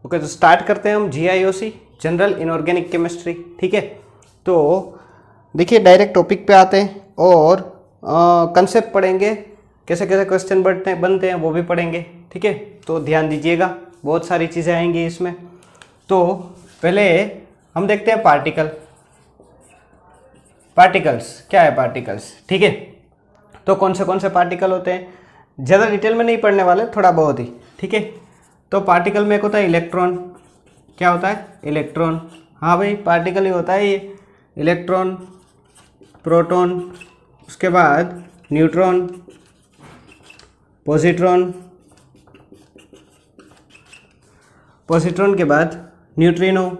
Okay, तो start करते हैं हम GIOC, जनरल इनऑर्गेनिक केमिस्ट्री। ठीक है, तो देखिए डायरेक्ट टॉपिक पे आते हैं और कंसेप्ट पढ़ेंगे, कैसे कैसे क्वेश्चन बनते हैं वो भी पढ़ेंगे। ठीक है, तो ध्यान दीजिएगा, बहुत सारी चीज़ें आएंगी इसमें। तो पहले हम देखते हैं पार्टिकल्स क्या है पार्टिकल्स। ठीक है, तो कौन से पार्टिकल होते हैं, ज़्यादा डिटेल में नहीं पढ़ने वाले, थोड़ा बहुत ही। ठीक है, तो पार्टिकल में एक होता है इलेक्ट्रॉन। क्या होता है? इलेक्ट्रॉन। हाँ भाई, पार्टिकल ही होता है ये। इलेक्ट्रॉन, प्रोटॉन, उसके बाद न्यूट्रॉन, पॉजिट्रॉन के बाद न्यूट्रिनो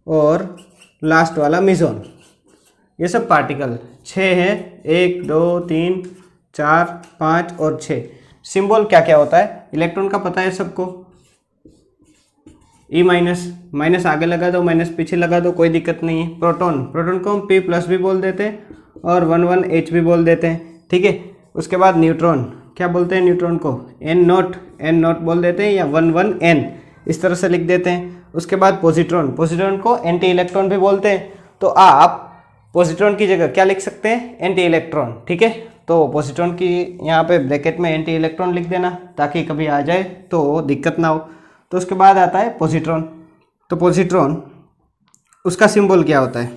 और लास्ट वाला मिजोन। ये सब पार्टिकल 6 है, 1 2 3 4 5 और 6। सिंबल क्या क्या होता है? इलेक्ट्रॉन का पता है सबको, E माइनस आगे लगा दो, माइनस पीछे लगा दो, कोई दिक्कत नहीं है। प्रोटॉन को हम P+ भी बोल देते हैं और 11H भी बोल देते हैं। ठीक है, उसके बाद न्यूट्रॉन, क्या बोलते हैं न्यूट्रॉन को? N0 बोल देते हैं या 11N, इस तरह से लिख देते हैं। उसके बाद पॉजिट्रॉन को एंटी इलेक्ट्रॉन भी बोलते हैं। तो आप पॉजिट्रॉन की जगह क्या लिख सकते हैं? Anti electron. ठीक है, तो पॉजिट्रॉन की यहाँ पे ब्रैकेट में एंटी इलेक्ट्रॉन लिख देना ताकि कभी आ जाए तो दिक्कत ना हो। तो उसके बाद आता है पॉजिट्रॉन। तो पॉजिट्रॉन, उसका सिंबल क्या होता है?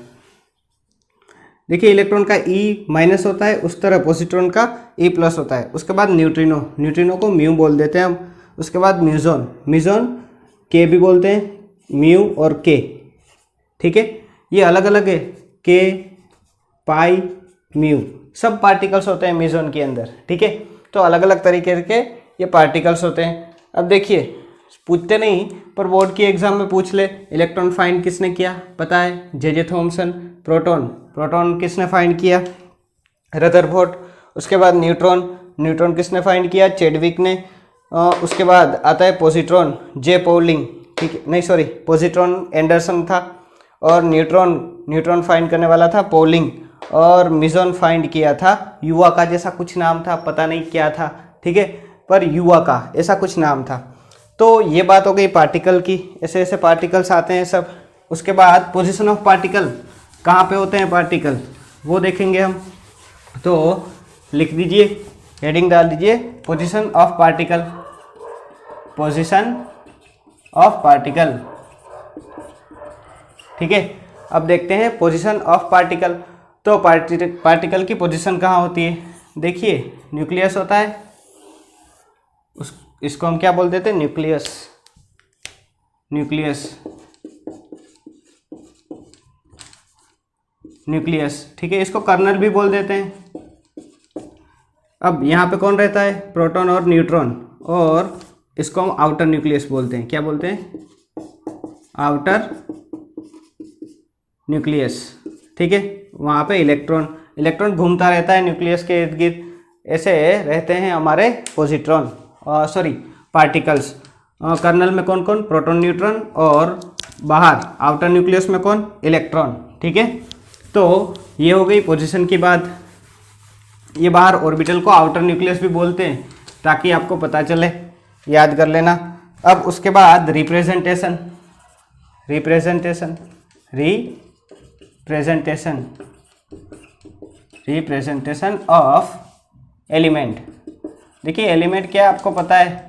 देखिए, इलेक्ट्रॉन का E- होता है, उस तरह पॉजिट्रॉन का E+ होता है। उसके बाद न्यूट्रिनो को म्यू बोल देते हैं हम। उसके बाद म्यूजोन के भी बोलते हैं, म्यू और के। ठीक है, ये अलग अलग है, के, पाई, म्यू, सब पार्टिकल्स होते हैं म्यूजोन के अंदर। ठीक है, तो अलग अलग तरीके के ये पार्टिकल्स होते हैं। अब देखिए, पूछते नहीं पर बोर्ड की एग्जाम में पूछ ले, इलेक्ट्रॉन फाइंड किसने किया? पता है, जे थॉमसन। प्रोटॉन किसने फाइंड किया? रदरफोर्ड। उसके बाद न्यूट्रॉन किसने फाइंड किया? चैडविक ने। उसके बाद आता है पॉजिट्रॉन, जे पॉलिंग। ठीक है, नहीं सॉरी, पॉजिट्रॉन एंडरसन था और न्यूट्रॉन फाइंड करने वाला था पॉलिंग। और मिजोन फाइंड किया था युवा का, जैसा कुछ नाम था, पता नहीं क्या था। ठीक है, पर युवा का ऐसा कुछ नाम था। तो ये बात हो गई पार्टिकल की, ऐसे ऐसे पार्टिकल्स आते हैं सब। उसके बाद पोजीशन ऑफ पार्टिकल, कहाँ पे होते हैं पार्टिकल, वो देखेंगे हम। तो लिख दीजिए, हेडिंग डाल दीजिए, पोजीशन ऑफ पार्टिकल। ठीक है, अब देखते हैं पोजीशन ऑफ पार्टिकल। तो पार्टिकल की पोजीशन कहाँ होती है? देखिए, न्यूक्लियस होता है, इसको हम क्या बोल देते हैं? न्यूक्लियस। ठीक है, इसको कर्नल भी बोल देते हैं। अब यहाँ पे कौन रहता है? प्रोटॉन और न्यूट्रॉन, और इसको हम आउटर न्यूक्लियस बोलते हैं। क्या बोलते हैं? Outer nucleus. ठीक है, वहाँ पे इलेक्ट्रॉन घूमता रहता है न्यूक्लियस के इर्द गिर्द। ऐसे रहते हैं हमारे पार्टिकल्स। कर्नल में कौन कौन? प्रोटॉन, न्यूट्रॉन, और बाहर आउटर न्यूक्लियस में कौन? इलेक्ट्रॉन। ठीक है, तो ये हो गई पोजीशन की बात। ये बाहर ऑर्बिटल को आउटर न्यूक्लियस भी बोलते हैं, ताकि आपको पता चले, याद कर लेना। अब उसके बाद रिप्रेजेंटेशन ऑफ एलिमेंट। देखिए, एलिमेंट क्या है आपको पता है?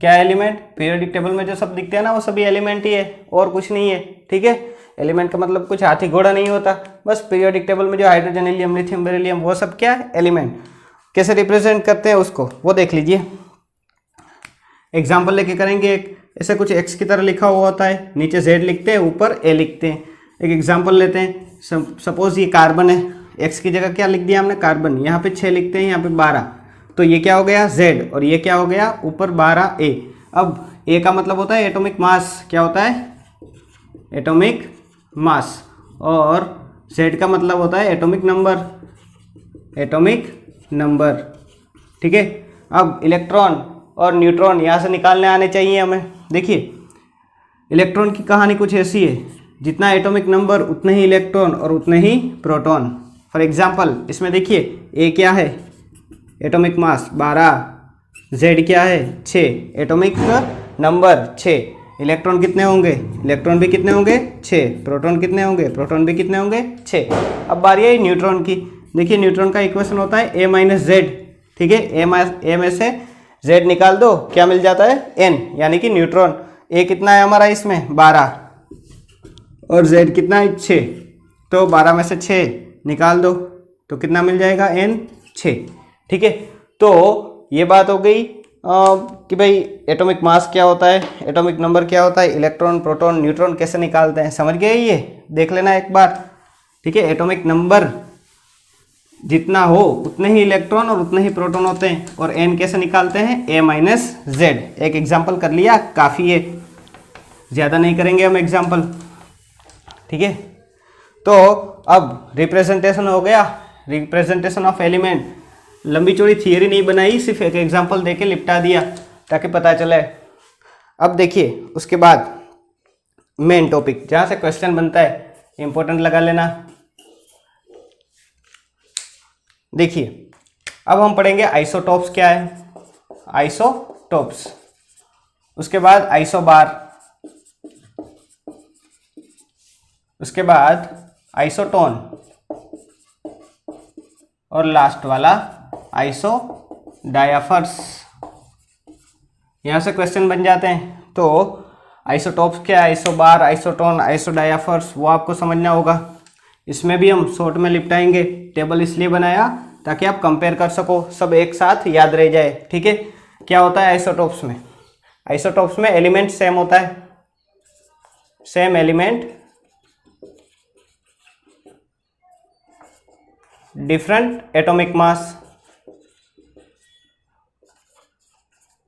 क्या है एलिमेंट? पीरियोडिक टेबल में जो सब दिखते हैं ना, वो सभी एलिमेंट ही है और कुछ नहीं है। ठीक है, एलिमेंट का मतलब कुछ हाथी घोड़ा नहीं होता, बस पीरियोडिक टेबल में जो हाइड्रोजन, हीलियम, लिथियम, बेरिलियम, वो सब क्या है? एलिमेंट। कैसे रिप्रेजेंट करते हैं उसको, वो देख लीजिए। एग्जाम्पल लेके करेंगे। एक ऐसे कुछ एक्स की तरह लिखा हुआ होता है, नीचे जेड लिखते हैं, ऊपर ए लिखते हैं। एक एग्जाम्पल लेते हैं, सपोज ये कार्बन है, एक्स की जगह क्या लिख दिया हमने? कार्बन। यहाँ पे 6 लिखते हैं, यहाँ पे 12, तो ये क्या हो गया? Z, और ये क्या हो गया? ऊपर 12A। अब A का मतलब होता है एटॉमिक मास। क्या होता है? Atomic mass. और Z का मतलब होता है एटॉमिक नंबर। ठीक है, अब इलेक्ट्रॉन और न्यूट्रॉन यहाँ से निकालने आने चाहिए हमें। देखिए, इलेक्ट्रॉन की कहानी कुछ ऐसी है, जितना एटॉमिक नंबर उतने ही इलेक्ट्रॉन और उतने ही प्रोटॉन। फॉर एग्जाम्पल, इसमें देखिए, A क्या है? एटॉमिक मास 12, Z क्या है 6, एटॉमिक नंबर 6, इलेक्ट्रॉन कितने होंगे, इलेक्ट्रॉन भी कितने होंगे 6, प्रोटॉन कितने होंगे, प्रोटॉन भी कितने होंगे 6। अब बारी आई न्यूट्रॉन की। देखिए न्यूट्रॉन का इक्वेशन होता है A माइनस जेड, ठीक है, ए में से Z निकाल दो, क्या मिल जाता है N, यानी कि न्यूट्रॉन। A कितना है हमारा इसमें 12 और Z कितना है 6, तो 12 में से 6 निकाल दो तो कितना मिल जाएगा N 6, ठीक है। तो ये बात हो गई कि भाई एटॉमिक मास क्या होता है, एटॉमिक नंबर क्या होता है, इलेक्ट्रॉन प्रोटॉन न्यूट्रॉन कैसे निकालते हैं, समझ गए, ये देख लेना एक बार, ठीक है। एटॉमिक नंबर जितना हो उतने ही इलेक्ट्रॉन और उतने ही प्रोटॉन होते हैं, और एन कैसे निकालते हैं A माइनस जेड। एक एग्जाम्पल कर लिया, काफ़ी है, ज़्यादा नहीं करेंगे हम एग्जाम्पल, ठीक है। तो अब रिप्रेजेंटेशन हो गया, रिप्रेजेंटेशन ऑफ एलिमेंट। लंबी चौड़ी थियरी नहीं बनाई, सिर्फ एक एग्जाम्पल देके लिपटा दिया ताकि पता चले। अब देखिए उसके बाद मेन टॉपिक जहाँ से क्वेश्चन बनता है, इंपॉर्टेंट लगा लेना। देखिए अब हम पढ़ेंगे आइसोटॉप्स क्या है, आइसोटॉप्स, उसके बाद आइसोबार, उसके बाद आइसोटोन, और लास्ट वाला आइसो डायाफर्स। यहाँ से क्वेश्चन बन जाते हैं। तो आइसोटॉप्स क्या, आइसोबार, आइसोटोन, आइसोडायाफर्स, वो आपको समझना होगा। इसमें भी हम शॉर्ट में लिपटाएंगे, टेबल इसलिए बनाया ताकि आप कंपेयर कर सको, सब एक साथ याद रह जाए, ठीक है। क्या होता है आइसोटॉप्स में, आइसोटॉप्स में एलिमेंट सेम होता है, सेम एलिमेंट, डिफरेंट एटॉमिक मास,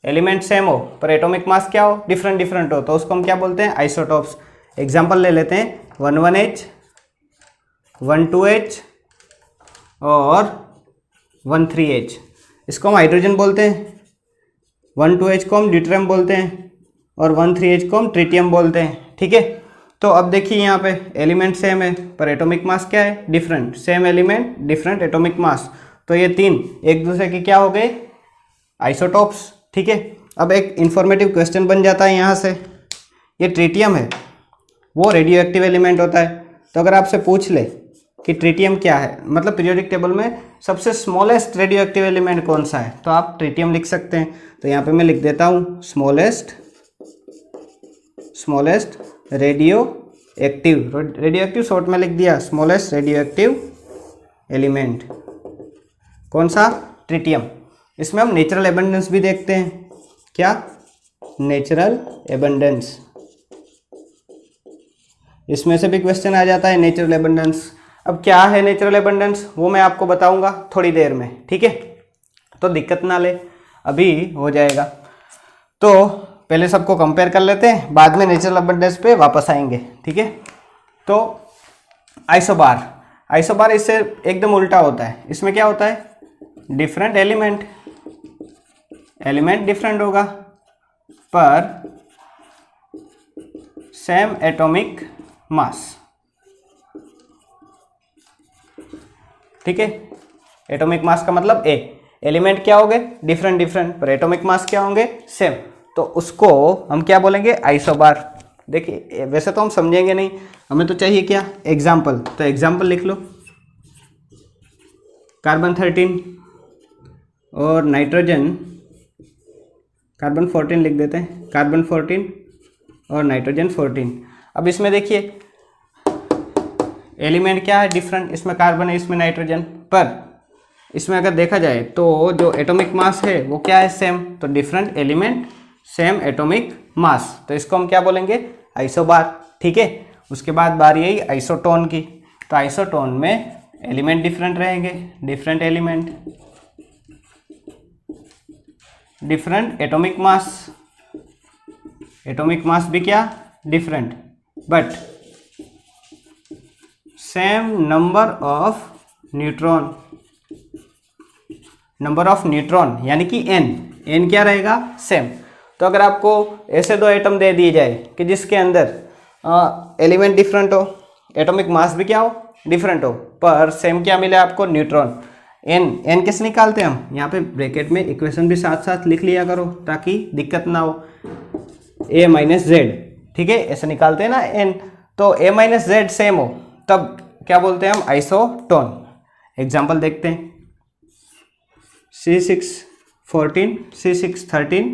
एलिमेंट सेम हो पर एटॉमिक मास क्या हो, डिफरेंट डिफरेंट हो, तो उसको हम क्या बोलते हैं आइसोटॉप्स। एग्जांपल ले लेते हैं 11H, 12H और 13H। इसको हम हाइड्रोजन बोलते हैं, 12H को हम ड्यूटेरियम बोलते हैं और 13H को हम ट्रिटियम बोलते हैं, ठीक है। तो अब देखिए यहाँ पे एलिमेंट सेम है पर एटॉमिक मास क्या है, different, same element different atomic मास, तो ये तीन एक दूसरे के क्या हो गए, आइसोटॉप्स, ठीक है। अब एक इंफॉर्मेटिव क्वेश्चन बन जाता है यहाँ से, ये ट्रिटियम है, वो रेडियो एक्टिव एलिमेंट होता है, तो अगर आपसे पूछ ले कि ट्रिटियम क्या है, मतलब पीरियोडिक टेबल में सबसे स्मॉलेस्ट रेडियो एक्टिव एलिमेंट कौन सा है, तो आप ट्रिटियम लिख सकते हैं। तो यहाँ पे मैं लिख देता हूँ स्मॉलेस्ट रेडियो एक्टिव शॉर्ट में लिख दिया, स्मॉलेस्ट रेडियो एक्टिव एलिमेंट कौन सा, ट्रिटियम। इसमें हम नेचुरल एबंडेंस भी देखते हैं, क्या, नेचुरल एबंडेंस, इसमें से भी क्वेश्चन आ जाता है नेचुरल एबंडेंस। अब क्या है नेचुरल एबंडेंस वो मैं आपको बताऊंगा थोड़ी देर में, ठीक है, तो दिक्कत ना ले, अभी हो जाएगा। तो पहले सबको कंपेयर कर लेते हैं, बाद में नेचुरल एबंडेंस पे वापस आएंगे, ठीक है। तो आइसोबार इससे एकदम उल्टा होता है, इसमें क्या होता है, डिफरेंट एलिमेंट डिफरेंट होगा पर सेम एटॉमिक मास, ठीक है। एटॉमिक मास का मतलब एलिमेंट क्या होंगे, डिफरेंट पर एटॉमिक मास क्या होंगे, सेम, तो उसको हम क्या बोलेंगे, आइसोबार। देखिए वैसे तो हम समझेंगे नहीं, हमें तो चाहिए क्या, एग्जाम्पल, तो एग्जाम्पल लिख लो, कार्बन 13 और नाइट्रोजन, कार्बन 14 लिख देते हैं, कार्बन 14 और नाइट्रोजन 14। अब इसमें देखिए एलिमेंट क्या है, डिफरेंट, इसमें कार्बन है इसमें नाइट्रोजन, पर इसमें अगर देखा जाए तो जो एटॉमिक मास है वो क्या है, सेम, तो different element same atomic mass, तो इसको हम क्या बोलेंगे, आइसोबार, ठीक है। उसके बाद बारी आई आइसोटोन की, तो आइसोटोन में एलिमेंट डिफरेंट रहेंगे, different element different atomic mass भी क्या, different, but same number of neutron, यानी कि एन क्या रहेगा, सेम। तो अगर आपको ऐसे दो एटम दे दिए जाए कि जिसके अंदर एलिमेंट डिफरेंट हो, एटॉमिक मास भी क्या हो, डिफरेंट हो, पर सेम क्या मिले आपको, न्यूट्रॉन, एन कैसे निकालते हैं हम, यहाँ पे ब्रैकेट में इक्वेशन भी साथ साथ लिख लिया करो ताकि दिक्कत ना हो। ए माइनस जेड, ठीक है, ऐसे निकालते हैं ना एन। तो ए माइनस जेड सेम हो तब क्या बोलते हैं हम, आइसोटोन। एग्जाम्पल देखते हैं, C614 C613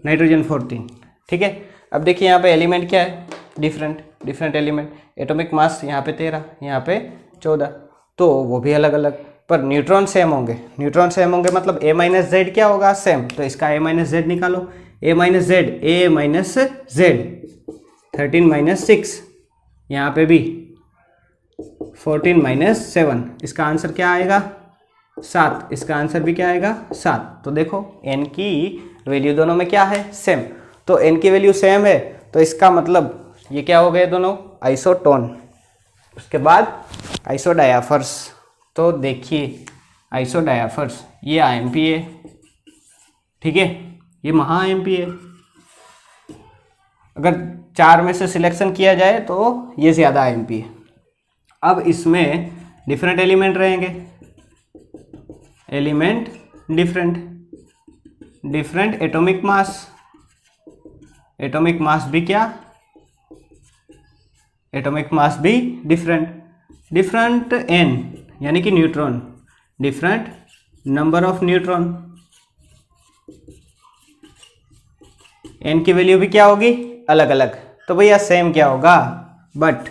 नाइट्रोजन 14, ठीक है। अब देखिए यहाँ पे एलिमेंट क्या है, डिफरेंट एलिमेंट। एटॉमिक मास यहाँ पे 13, यहाँ पे 14, तो वो भी अलग अलग, पर न्यूट्रॉन सेम होंगे। न्यूट्रॉन सेम होंगे मतलब ए माइनस जेड क्या होगा, सेम। तो इसका ए माइनस जेड निकालो, ए माइनस जेड 13 माइनस 6, यहाँ पे भी 14 माइनस 7, इसका आंसर क्या आएगा 7। इसका आंसर भी क्या आएगा 7। तो देखो एन की वैल्यू दोनों में क्या है, सेम। तो एन की वैल्यू सेम है तो इसका मतलब ये क्या हो गए दोनों, आइसोटोन। उसके बाद आइसोडायाफर्स। तो देखिए आइसोडायाफर्स, ये आईएमपी है, ठीक है, ये महा आईएमपी है। अगर 4 में से सिलेक्शन किया जाए तो ये ज़्यादा आईएमपी है। अब इसमें डिफरेंट एलिमेंट रहेंगे, एलिमेंट डिफरेंट एटॉमिक मास भी क्या, एटॉमिक मास भी डिफरेंट एन यानी कि neutron, different number of neutron. N की वैल्यू भी क्या होगी, अलग अलग। तो भैया सेम क्या होगा, but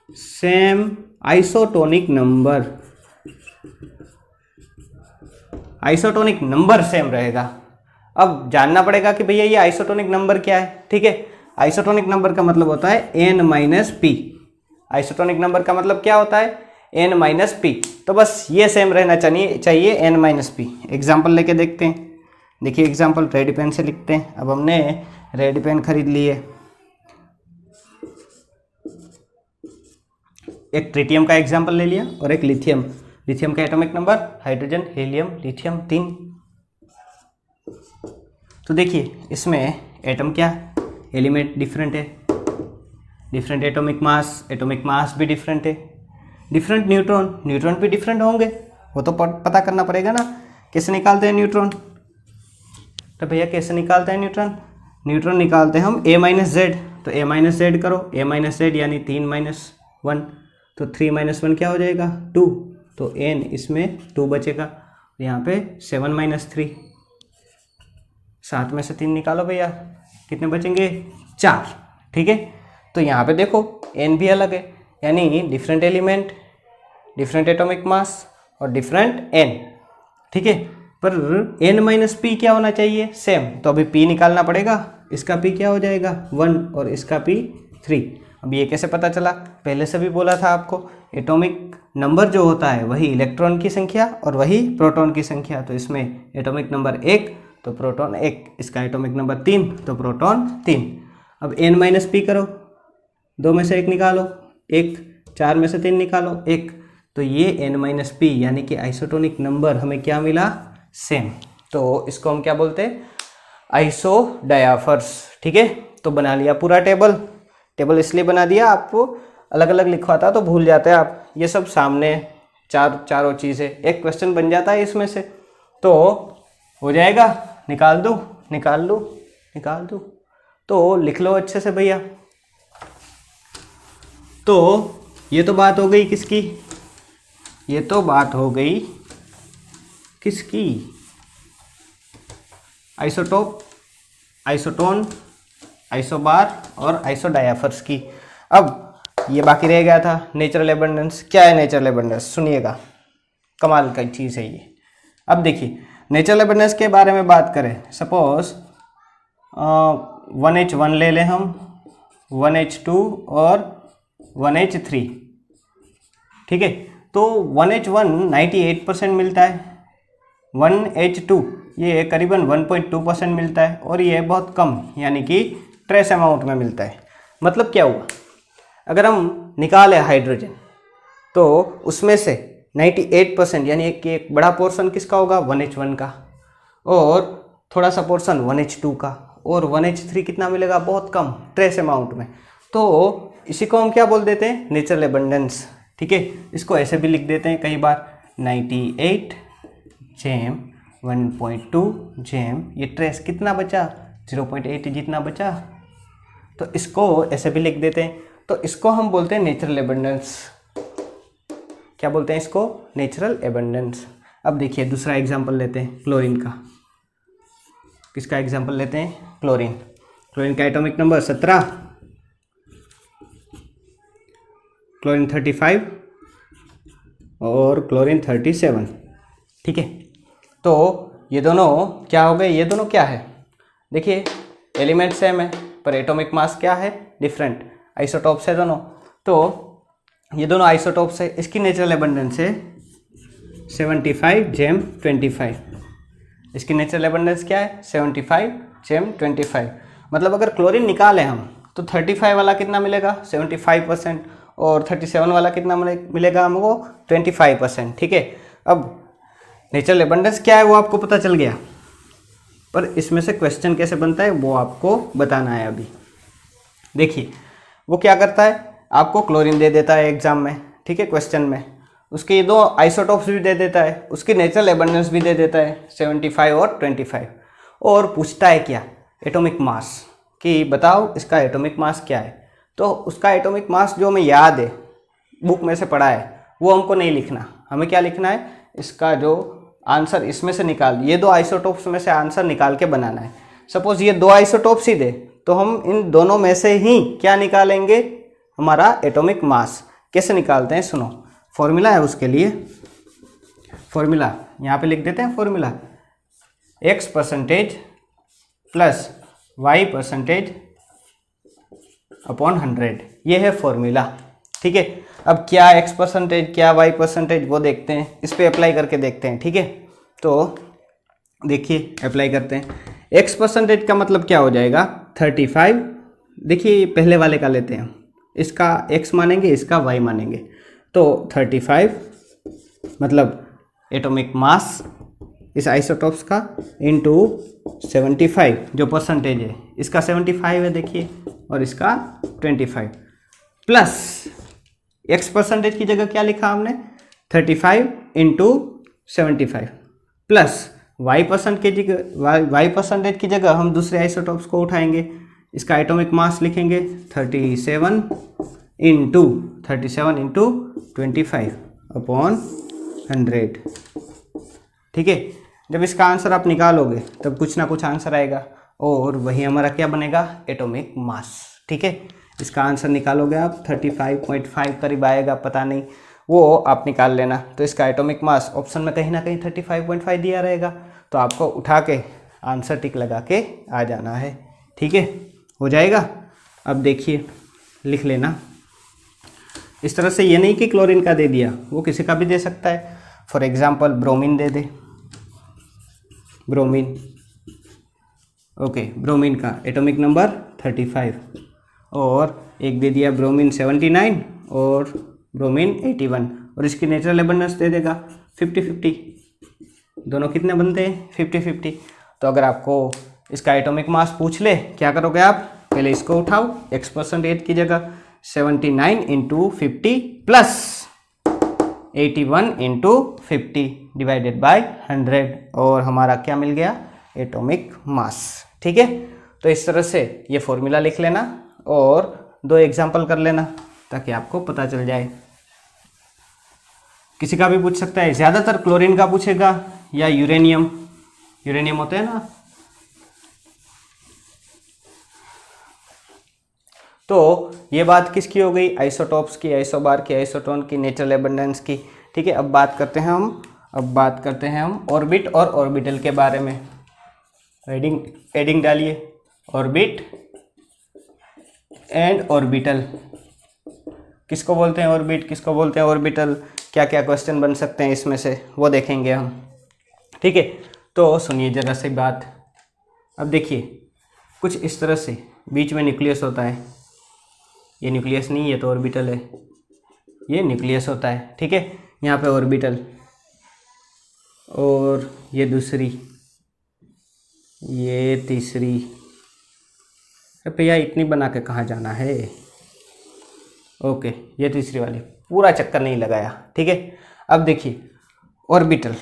same isotonic number same रहेगा। अब जानना पड़ेगा कि भैया ये आइसोटोनिक नंबर क्या है, ठीक है। आइसोटोनिक नंबर का मतलब होता है n minus P. Isotonic number का मतलब क्या होता है, n माइनस पी। तो बस ये सेम रहना चाहिए n माइनस पी। एग्जाम्पल लेके देखते हैं। देखिए एग्जाम्पल रेड पेन से लिखते हैं। अब हमने रेड पेन खरीद लिए, एक ट्रिटियम का एग्जाम्पल ले लिया और एक लिथियम। लिथियम का atomic number, hydrogen, helium, lithium 3। तो देखिए इसमें एटम क्या, एलिमेंट डिफरेंट है, डिफरेंट एटॉमिक मास भी डिफरेंट है, डिफरेंट न्यूट्रॉन भी डिफरेंट होंगे। वो तो पता करना पड़ेगा ना, कैसे निकालते हैं न्यूट्रॉन। तो भैया कैसे निकालते हैं न्यूट्रॉन निकालते हैं हम ए माइनस जेड। तो ए माइनस जेड करो, ए माइनस जेड यानी 3 माइनस 1, तो 3 माइनस 1 क्या हो जाएगा 2। तो एन इसमें 2 बचेगा, यहाँ पे 7 माइनस 3, 7 में से 3 निकालो भैया, कितने बचेंगे 4, ठीक है। तो यहाँ पे देखो एन भी अलग है, यानी डिफरेंट एलिमेंट, डिफरेंट एटॉमिक मास और डिफरेंट एन, ठीक है। पर एन माइनस पी क्या होना चाहिए, सेम। तो अभी पी निकालना पड़ेगा, इसका पी क्या हो जाएगा 1 और इसका पी 3। अब ये कैसे पता चला, पहले से भी बोला था आपको, एटॉमिक नंबर जो होता है वही इलेक्ट्रॉन की संख्या और वही प्रोटॉन की संख्या। तो इसमें एटॉमिक नंबर 1 तो प्रोटॉन 1, इसका एटॉमिक नंबर 3 तो प्रोटॉन 3। अब n माइनस पी करो, 2 में से 1 निकालो 1, 4 में से 3 निकालो 1। तो ये n माइनस पी यानी कि आइसोटोनिक नंबर हमें क्या मिला, सेम। तो इसको हम क्या बोलते हैं, आइसोडायाफर्स, ठीक है। तो बना लिया पूरा टेबल इसलिए बना दिया, आपको अलग अलग लिखवाता तो भूल जाते हैं आप। ये सब सामने चारों चीज़ें, एक क्वेश्चन बन जाता है इसमें से, तो हो जाएगा। निकाल दो तो लिख लो अच्छे से भैया। तो ये तो बात हो गई किसकी, ये तो बात हो गई किसकी, आइसोटोप, आइसोटोन, आइसोबार और आइसोडायाफर्स की। अब ये बाकी रह गया था नेचुरल एबंडेंस। क्या है नेचुरल एबंडेंस, सुनिएगा, कमाल का चीज़ है ये। अब देखिए नेचुरल एबंडेंस के बारे में बात करें, सपोज 1H1 ले लें हम, 1H2 और 1H3, ठीक है। तो 1H1 98% मिलता है, 1H2 ये करीबन 1.2% मिलता है और ये बहुत कम यानी कि ट्रेस अमाउंट में मिलता है। मतलब क्या हुआ, अगर हम निकालें हाइड्रोजन तो उसमें से 98% यानी एक बड़ा पोर्शन किसका होगा 1H1 का, और थोड़ा सा पोर्शन 1H2 का, और 1H3 कितना मिलेगा बहुत कम ट्रेस अमाउंट में। तो इसी को हम क्या बोल देते हैं, नेचुरल एबंडेंस। ठीक है, इसको ऐसे भी लिख देते हैं कई बार 98 जेम 1.2 जेम, ये ट्रेस कितना बचा 0.8 जितना बचा, तो इसको ऐसे भी लिख देते हैं। तो इसको हम बोलते हैं नेचुरल एबंडेंस। क्या बोलते हैं इसको, नेचुरल एबंडेंस। अब देखिए दूसरा एग्जांपल लेते हैं क्लोरीन का। किसका एग्जांपल लेते हैं, क्लोरीन। क्लोरीन का एटॉमिक नंबर 17, क्लोरीन 35 और क्लोरीन 37। ठीक है, तो ये दोनों क्या हो गए, ये दोनों क्या है, देखिए एलिमेंट सेम है पर एटॉमिक मास क्या है, डिफरेंट, आइसोटॉप्स है दोनों। तो ये दोनों आइसोटॉप्स है, इसकी नेचुरल एबंडेंस है 75 जेम 25। इसकी नेचुरल एबंडेंस क्या है 75 जेम 25। मतलब अगर क्लोरीन निकालें हम तो 35 वाला कितना मिलेगा 75% और 37 वाला कितना मिलेगा हमको 25%। ठीक है, अब नेचुरल एबंडेंस क्या है वो आपको पता चल गया, पर इसमें से क्वेश्चन कैसे बनता है वो आपको बताना है अभी। देखिए वो क्या करता है, आपको क्लोरीन दे देता है एग्जाम में, ठीक है, क्वेश्चन में, उसके ये दो आइसोटॉप्स भी दे देता है, उसकी नेचुरल एबंडेंस भी दे देता है 75 और 25, और पूछता है क्या, एटॉमिक मास, कि बताओ इसका एटॉमिक मास क्या है। तो उसका एटॉमिक मास जो हमें याद है, बुक में से पढ़ा है, वो हमको नहीं लिखना, हमें क्या लिखना है, इसका जो आंसर इसमें से निकाल, ये दो आइसोटॉप्स में से आंसर निकाल के बनाना है। सपोज ये दो आइसोटॉप्स ही दे तो हम इन दोनों में से ही क्या निकालेंगे, हमारा एटॉमिक मास। कैसे निकालते हैं सुनो, फॉर्मूला है उसके लिए, फॉर्मूला यहाँ पे लिख देते हैं, formula x% plus y% upon 100, ये है फॉर्मूला। ठीक है, अब क्या x% क्या y% वो देखते हैं, इस पे अप्लाई करके देखते हैं। ठीक है, तो देखिए अप्लाई करते हैं, x% का मतलब क्या हो जाएगा 35। देखिए पहले वाले का लेते हैं, इसका x मानेंगे, इसका y मानेंगे, तो 35 मतलब एटॉमिक मास इस आइसोटॉप्स का इनटू 75 जो परसेंटेज है, इसका 75 है देखिए, और इसका 25, प्लस x% की जगह क्या लिखा हमने 35 इंटू 75, प्लस y% की जगह हम दूसरे आइसोटॉप्स को उठाएंगे, इसका एटॉमिक मास लिखेंगे 37 इंटू 25 अपॉन 100। ठीक है, जब इसका आंसर आप निकालोगे तब कुछ ना कुछ आंसर आएगा, और वही हमारा क्या बनेगा, एटॉमिक मास। ठीक है, इसका आंसर निकालोगे आप 35.5 करीब आएगा, पता नहीं, वो आप निकाल लेना। तो इसका एटॉमिक मास ऑप्शन में कहीं ना कहीं 35.5 दिया रहेगा, तो आपको उठा के आंसर टिक लगा के आ जाना है। ठीक है, हो जाएगा। अब देखिए लिख लेना, इस तरह से ये नहीं कि क्लोरीन का दे दिया, वो किसी का भी दे सकता है। For example bromine they they, bromine, okay, bromine का एटॉमिक नंबर 35, और एक दे दिया ब्रोमीन 79 और ब्रोमीन 81, और इसकी नेचुरल एबंडेंस दे देगा 50-50, दोनों कितने बनते हैं 50-50। तो अगर आपको इसका एटॉमिक मास पूछ ले, क्या करोगे आप, पहले इसको उठाओ, x% की जगह 79 into 50 plus 81 into 50 divided by 100, और हमारा क्या मिल गया, एटॉमिक मास। ठीक है, तो इस तरह से ये फॉर्मूला लिख लेना और दो एग्जाम्पल कर लेना ताकि आपको पता चल जाए। किसी का भी पूछ सकता है, ज़्यादातर क्लोरीन का पूछेगा या यूरेनियम, यूरेनियम होते हैं ना, तो ये बात किसकी हो गई, आइसोटॉप्स की, आइसोबार की, आइसोटोन की, नेचुरल एबंडेंस की। ठीक है, अब बात करते हैं हम ऑर्बिट और ऑर्बिटल के बारे में। हेडिंग डालिए, ऑर्बिट एंड ऑर्बिटल। किसको बोलते हैं ऑर्बिट, किसको बोलते हैं ऑर्बिटल, क्या क्या क्वेश्चन बन सकते हैं इसमें से वो देखेंगे हम। ठीक है, तो सुनिए जरा सी बात। अब देखिए कुछ इस तरह से बीच में न्यूक्लियस होता है, ये न्यूक्लियस नहीं, ये तो ऑर्बिटल है, ये न्यूक्लियस होता है। ठीक है, यहाँ पे ऑर्बिटल, और ये दूसरी, ये तीसरी। अरे भैया इतनी बना के कहाँ जाना है, ओके, ये तीसरी वाली, पूरा चक्कर नहीं लगाया, ठीक है। अब देखिए ऑर्बिटल,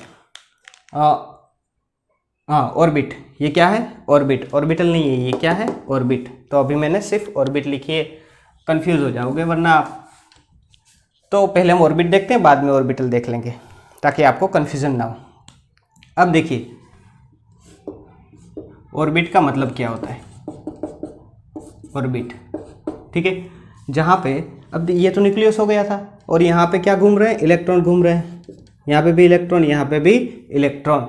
हाँ ऑर्बिट, ये क्या है ऑर्बिट, ऑर्बिटल नहीं है, ये क्या है ऑर्बिट। तो अभी मैंने सिर्फ ऑर्बिट लिखी है, कंफ्यूज हो जाओगे वरना आप। तो पहले हम ऑर्बिट देखते हैं, बाद में ऑर्बिटल देख लेंगे ताकि आपको कन्फ्यूजन ना हो। अब देखिए ऑर्बिट का मतलब क्या होता है, ऑर्बिट, ठीक है। जहाँ पे अब ये तो न्यूक्लियस हो गया था और यहाँ पे क्या घूम रहे हैं, इलेक्ट्रॉन घूम रहे हैं, यहाँ पे भी इलेक्ट्रॉन, यहाँ पे भी इलेक्ट्रॉन।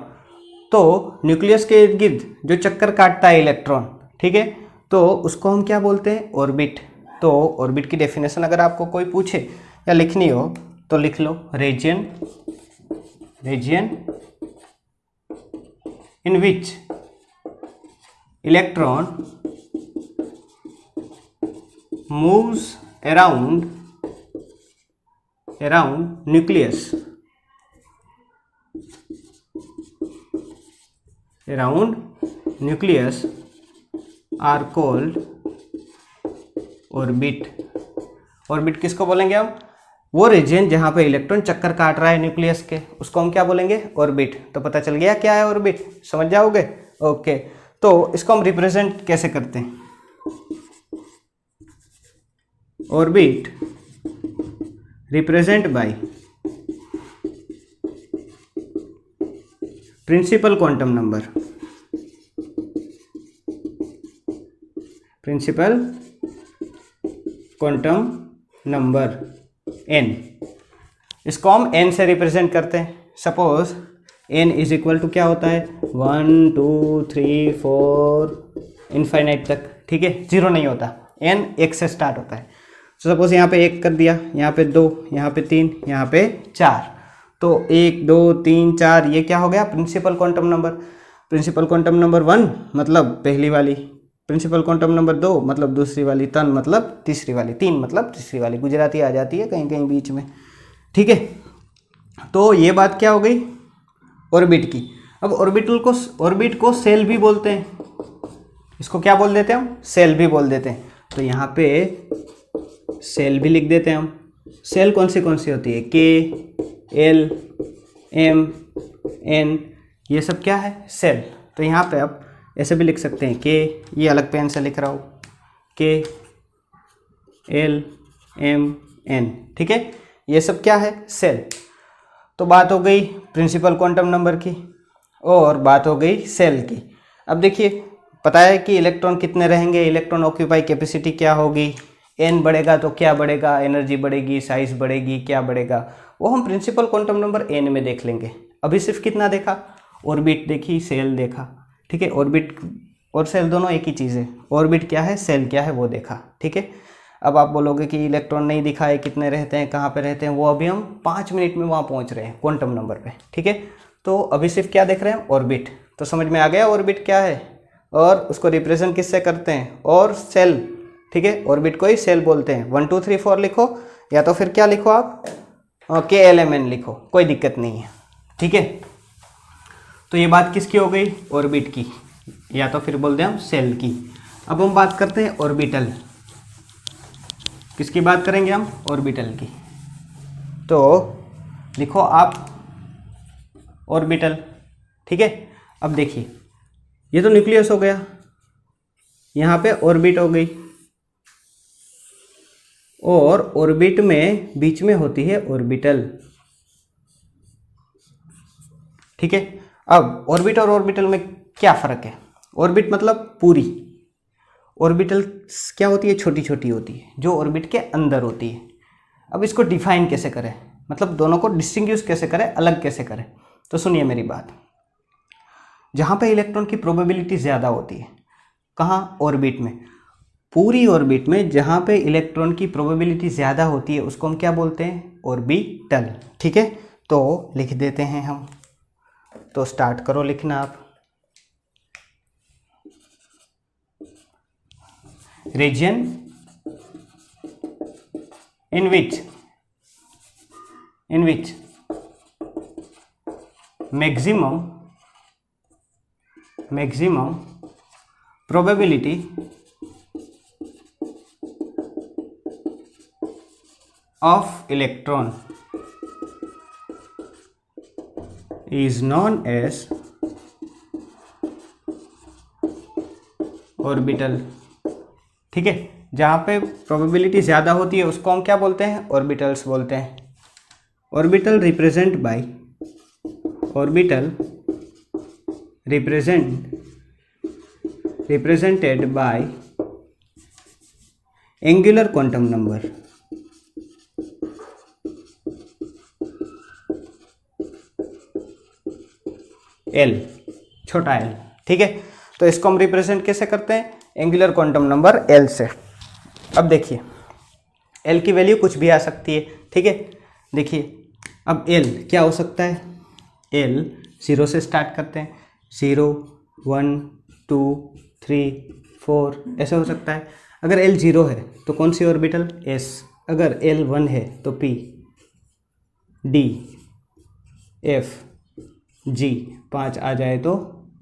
तो न्यूक्लियस के इर्द गिर्द जो चक्कर काटता है इलेक्ट्रॉन, ठीक है, तो उसको हम क्या बोलते हैं ऑर्बिट। तो ऑर्बिट की डेफिनेशन अगर आपको कोई पूछे या लिखनी हो तो लिख लो, region in which electron moves around nucleus, are called orbit। Orbit किसको बोलेंगे हम, वो रीजन जहां पे इलेक्ट्रॉन चक्कर काट रहा है न्यूक्लियस के, उसको हम क्या बोलेंगे ऑर्बिट। तो पता चल गया क्या है ऑर्बिट, समझ जाओगे। ओके, तो इसको हम रिप्रेजेंट कैसे करते हैं, orbit represent by principal quantum number, principal quantum number n। इसको हम n से रिप्रेजेंट करते हैं। Suppose n is equal to क्या होता है 1 2 3 4 इनफाइनाइट तक, ठीक है, जीरो नहीं होता, n 1 से स्टार्ट होता है। तो सपोज यहाँ पे 1 कर दिया, यहाँ पे 2, यहाँ पे 3, यहाँ पे 4, तो 1 2 3 4 ये क्या हो गया principal quantum number. Principal quantum number 1 मतलब पहली वाली, प्रिंसिपल क्वांटम नंबर 2 मतलब दूसरी वाली, तन मतलब तीसरी वाली, 3 मतलब तीसरी वाली, गुजराती आ जाती है कहीं कहीं बीच में, ठीक है। तो ये बात क्या हो गई ऑर्बिट की। अब ऑर्बिट को सेल भी बोलते हैं, इसको क्या बोल देते हैं हम, सेल भी बोल देते हैं। तो यहाँ पे सेल भी लिख देते हैं हम। सेल कौन सी होती है, के एल एम एन, ये सब क्या है सेल। तो यहाँ पे आप ऐसे भी लिख सकते हैं, के, ये अलग पेन से लिख रहा हूँ, के एल एम एन, ठीक है, ये सब क्या है सेल। तो बात हो गई प्रिंसिपल क्वांटम नंबर की और बात हो गई सेल की। अब देखिए पता है कि इलेक्ट्रॉन कितने रहेंगे, इलेक्ट्रॉन ऑक्यूपाई कैपेसिटी क्या होगी, n बढ़ेगा तो क्या बढ़ेगा, एनर्जी बढ़ेगी, साइज बढ़ेगी, क्या बढ़ेगा, वो हम प्रिंसिपल क्वांटम नंबर n में देख लेंगे। अभी सिर्फ कितना देखा, ऑर्बिट देखी, सेल देखा, ठीक है। ऑर्बिट और सेल दोनों एक ही चीज़ है, ऑर्बिट क्या है सेल क्या है वो देखा, ठीक है। अब आप बोलोगे कि इलेक्ट्रॉन नहीं दिखा है, कितने रहते हैं, कहाँ पे रहते हैं, वो अभी हम 5 मिनट में वहाँ पहुँच रहे हैं क्वांटम नंबर पे, ठीक है। तो अभी सिर्फ क्या देख रहे हैं ऑर्बिट। तो समझ में आ गया ऑर्बिट क्या है और उसको रिप्रेजेंट किससे करते हैं, और सेल, ठीक है। ऑर्बिट को ही सेल बोलते हैं। 1 2 3 4 लिखो या तो फिर क्या लिखो आप, के एल एम एन लिखो, कोई दिक्कत नहीं है, ठीक है। तो ये बात किसकी हो गई ऑर्बिट की, या तो फिर बोल दें हम सेल की। अब हम बात करते हैं ऑर्बिटल, किसकी बात करेंगे हम ऑर्बिटल की। तो लिखो आप ऑर्बिटल, ठीक है। अब देखिए ये तो न्यूक्लियस हो गया, यहाँ पे ऑर्बिट हो गई और ऑर्बिट में बीच में होती है ऑर्बिटल, ठीक है। अब ऑर्बिट और ऑर्बिटल में क्या फ़र्क है, ऑर्बिट मतलब पूरी, ऑर्बिटल क्या होती है छोटी छोटी होती है जो ऑर्बिट के अंदर होती है। अब इसको डिफाइन कैसे करें, मतलब दोनों को डिस्टिंग्विश कैसे करें, अलग कैसे करें। तो सुनिए मेरी बात, जहाँ पे इलेक्ट्रॉन की प्रोबेबिलिटी ज़्यादा होती है, कहाँ ऑर्बिट में, पूरी ऑर्बिट में जहाँ पे इलेक्ट्रॉन की प्रोबेबिलिटी ज़्यादा होती है उसको हम क्या बोलते हैं ऑर्बिटल, ठीक है। तो लिख देते हैं हम, तो स्टार्ट करो लिखना आप, region in which maximum probability of electron is known as orbital। ठीक है, जहाँ पे प्रोबेबिलिटी ज़्यादा होती है उसको हम क्या बोलते हैं? ऑर्बिटल्स बोलते हैं। Orbital represented by angular quantum number. L, छोटा एल। ठीक है, तो इसको हम रिप्रेजेंट कैसे करते हैं? एंगुलर क्वांटम नंबर एल से। अब देखिए, एल की वैल्यू कुछ भी आ सकती है। ठीक है, देखिए अब एल क्या हो सकता है? एल 0 से स्टार्ट करते हैं, 0 1 2 3 4 ऐसे हो सकता है। अगर एल 0 है तो कौन सी ऑर्बिटल? एस। अगर एल 1 है तो पी, डी, एफ, जी, 5 आ जाए तो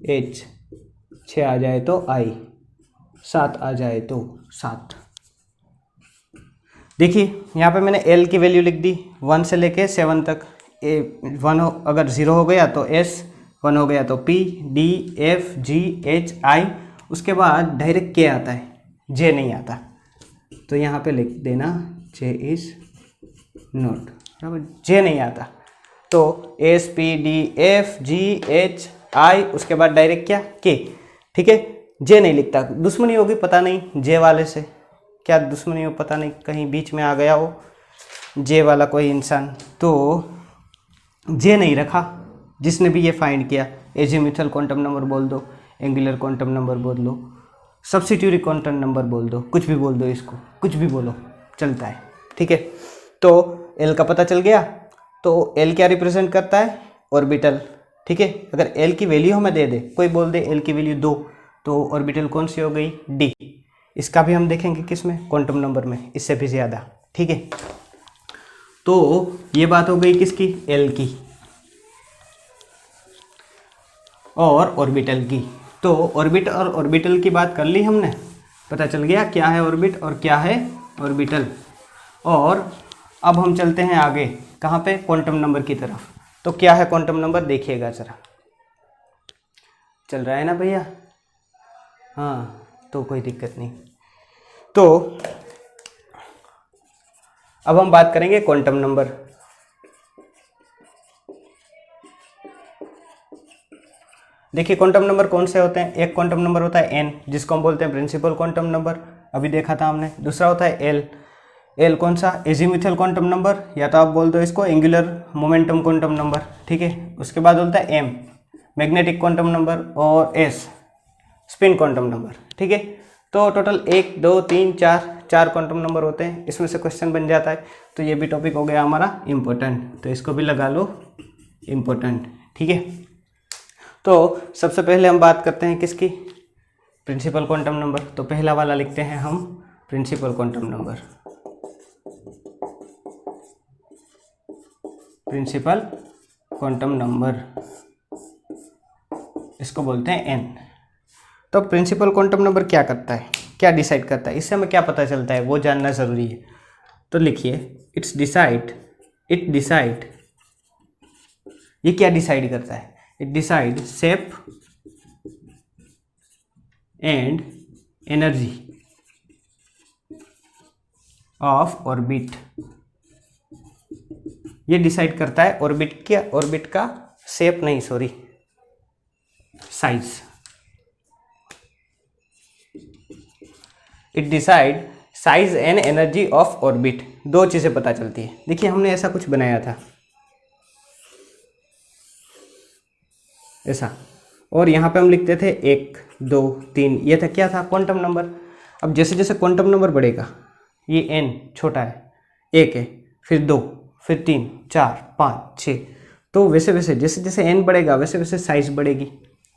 एच, 6 आ जाए तो आई, 7 आ जाए तो 7। देखिए यहाँ पे मैंने एल की वैल्यू लिख दी 1 से लेके 7 तक। अगर 0 हो गया तो एस, 1 हो गया तो पी, डी, एफ, जी, एच, आई। उसके बाद डायरेक्ट के आता है, जे नहीं आता। तो यहाँ पे लिख देना जे इज नॉट, बराबर, जे नहीं आता। तो एस, पी, डी, एफ, जी, एच, आई, उसके बाद डायरेक्ट क्या? के। ठीक है, जे नहीं लिखता। दुश्मनी होगी पता नहीं जे वाले से, क्या दुश्मनी हो पता नहीं, कहीं बीच में आ गया हो जे वाला कोई इंसान, तो जे नहीं रखा। जिसने भी ये फाइंड किया, एजीमुथल क्वांटम नंबर बोल दो, एंगुलर क्वांटम नंबर बोल दो, सब्स्टिट्यूटिव क्वांटम नंबर बोल दो, कुछ भी बोल दो, इसको कुछ भी बोलो चलता है। ठीक है, तो एल का पता चल गया। तो एल क्या रिप्रेजेंट करता है? ऑर्बिटल। ठीक है, अगर एल की वैल्यू हमें दे दे, कोई बोल दे एल की वैल्यू 2, तो ऑर्बिटल कौन सी हो गई? डी। इसका भी हम देखेंगे किस में? क्वांटम नंबर में, इससे भी ज़्यादा। ठीक है, तो ये बात हो गई किसकी? एल की और ऑर्बिटल की। तो ऑर्बिट और ऑर्बिटल की बात कर ली हमने, पता चल गया क्या है ऑर्बिट और क्या है ऑर्बिटल। और अब हम चलते हैं आगे, कहाँ पे? क्वांटम नंबर की तरफ। तो क्या है क्वांटम नंबर? देखिएगा जरा, चल रहा है ना भैया? हाँ, तो कोई दिक्कत नहीं। तो अब हम बात करेंगे क्वांटम नंबर। देखिए क्वांटम नंबर कौन से होते हैं? एक क्वांटम नंबर होता है एन, जिसको हम बोलते हैं प्रिंसिपल क्वांटम नंबर, अभी देखा था हमने। दूसरा होता है एल। एल कौन सा? एजीमुथल क्वांटम नंबर, या तो आप बोल दो इसको एंगुलर मोमेंटम क्वांटम नंबर। ठीक है, उसके बाद होता है एम, मैग्नेटिक क्वांटम नंबर, और एस, स्पिन क्वांटम नंबर। ठीक है, तो टोटल 1 2 3 4 क्वांटम नंबर होते हैं। इसमें से क्वेश्चन बन जाता है। तो ये भी टॉपिक हो गया हमारा इम्पोर्टेंट, तो इसको भी लगा लो इम्पोर्टेंट। ठीक है, तो सबसे पहले हम बात करते हैं किसकी? Principal quantum number. तो पहला वाला लिखते हैं हम principal quantum number. Principal quantum number, इसको बोलते हैं एन। तो प्रिंसिपल क्वांटम नंबर क्या करता है, क्या डिसाइड करता है, इससे हमें क्या पता चलता है, वो जानना ज़रूरी है। तो लिखिए इट डिसाइड, ये क्या डिसाइड करता है? It decide shape and energy of orbit. ये डिसाइड करता है ऑर्बिट का शेप नहीं, sorry, size. It decide size and energy of orbit. दो चीज़ें पता चलती है। देखिए हमने ऐसा कुछ बनाया था, ऐसा, और यहाँ पे हम लिखते थे 1 2 3, ये था क्या था? Quantum number. अब जैसे जैसे क्वांटम नंबर बढ़ेगा, ये n छोटा है, 1 है, फिर 2, फिर 3 4 5 6, तो वैसे वैसे जैसे जैसे n बढ़ेगा वैसे वैसे साइज बढ़ेगी।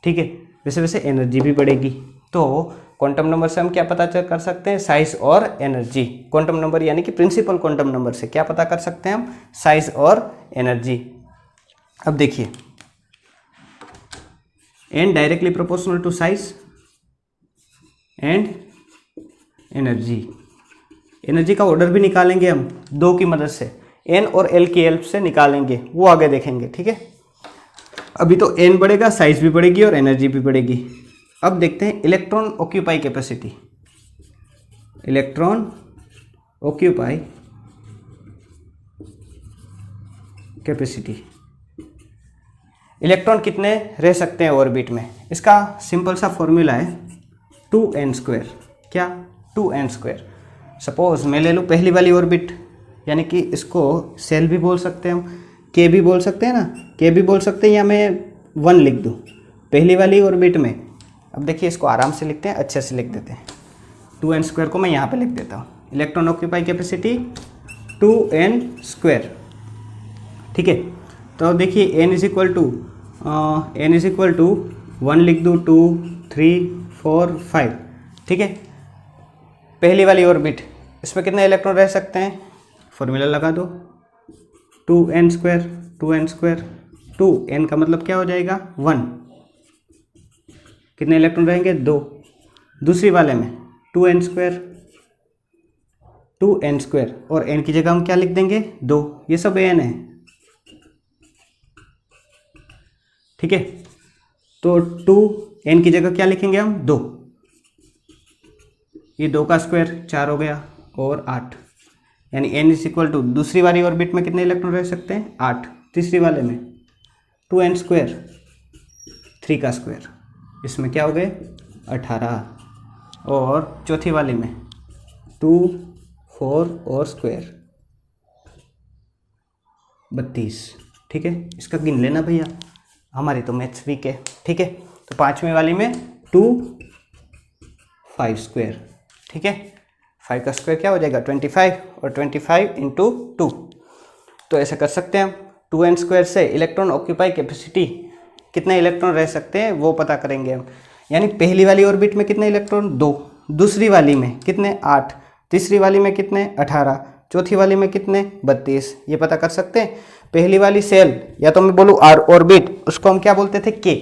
ठीक है, वैसे वैसे एनर्जी भी बढ़ेगी। तो क्वांटम नंबर से हम क्या पता कर सकते हैं? साइज और एनर्जी। क्वांटम नंबर यानी कि प्रिंसिपल क्वांटम नंबर से क्या पता कर सकते हैं हम? साइज और एनर्जी। अब देखिए n directly proportional to size and energy. Energy का ऑर्डर भी निकालेंगे हम दो की मदद से, एन और एल की हेल्प से निकालेंगे, वो आगे देखेंगे, ठीक है। अभी तो एन बढ़ेगा, साइज भी बढ़ेगी और एनर्जी भी बढ़ेगी। अब देखते हैं electron occupy capacity. Electron occupy capacity, electron कितने रह सकते हैं ऑर्बिट में, इसका सिंपल सा फॉर्मूला है 2n²। क्या? 2n²। सपोज मैं ले लूँ पहली वाली ऑर्बिट, यानी कि इसको सेल भी बोल सकते हैं हम, के भी बोल सकते हैं ना, के भी बोल सकते हैं, या मैं 1 लिख दूँ पहली वाली ऑर्बिट में। अब देखिए इसको आराम से लिखते हैं, अच्छे से लिख देते हैं। 2n² को मैं यहाँ पे लिख देता हूँ, इलेक्ट्रॉन ऑक्यूपाई कैपेसिटी 2n², ठीक है। तो देखिए n इज इक्वल टू 1 लिख दूँ, 2 3 4 5, ठीक है। पहली वाली ऑर्बिट, इसमें कितने इलेक्ट्रॉन रह सकते हैं, फॉर्मूला लगा दो 2n², 2n का मतलब क्या हो जाएगा 1, कितने इलेक्ट्रॉन रहेंगे 2। दूसरी वाले में 2n² और n की जगह हम क्या लिख देंगे 2, ये सब n है, ठीक है। तो 2n की जगह क्या लिखेंगे हम 2, ये 2 का स्क्वायर 4 हो गया और 8, यानी n इज इक्वल टू दूसरी वाली ऑर्बिट में कितने इलेक्ट्रॉन रह सकते हैं 8, तीसरी वाले में 2n², 3 का स्क्वायर, इसमें क्या हो गए 18, और चौथी वाली में 2 4 और स्क्वायर 32, ठीक है। इसका गिन लेना भैया, हमारी तो मैथ्स वीक है, ठीक है। तो पांचवी वाली में 2 5², ठीक है। 5 का स्क्वायर क्या हो जाएगा 25, और 25 इंटू 2, तो ऐसा कर सकते हैं हम। 2n² से इलेक्ट्रॉन ऑक्यूपाई कैपेसिटी कितने इलेक्ट्रॉन रह सकते हैं वो पता करेंगे हम, यानी पहली वाली ऑर्बिट में कितने इलेक्ट्रॉन 2, दूसरी वाली में कितने 8, तीसरी वाली में कितने 18, चौथी वाली में कितने 32, ये पता कर सकते हैं। पहली वाली सेल, या तो मैं बोलूँ ऑर्बिट, उसको हम क्या बोलते थे के,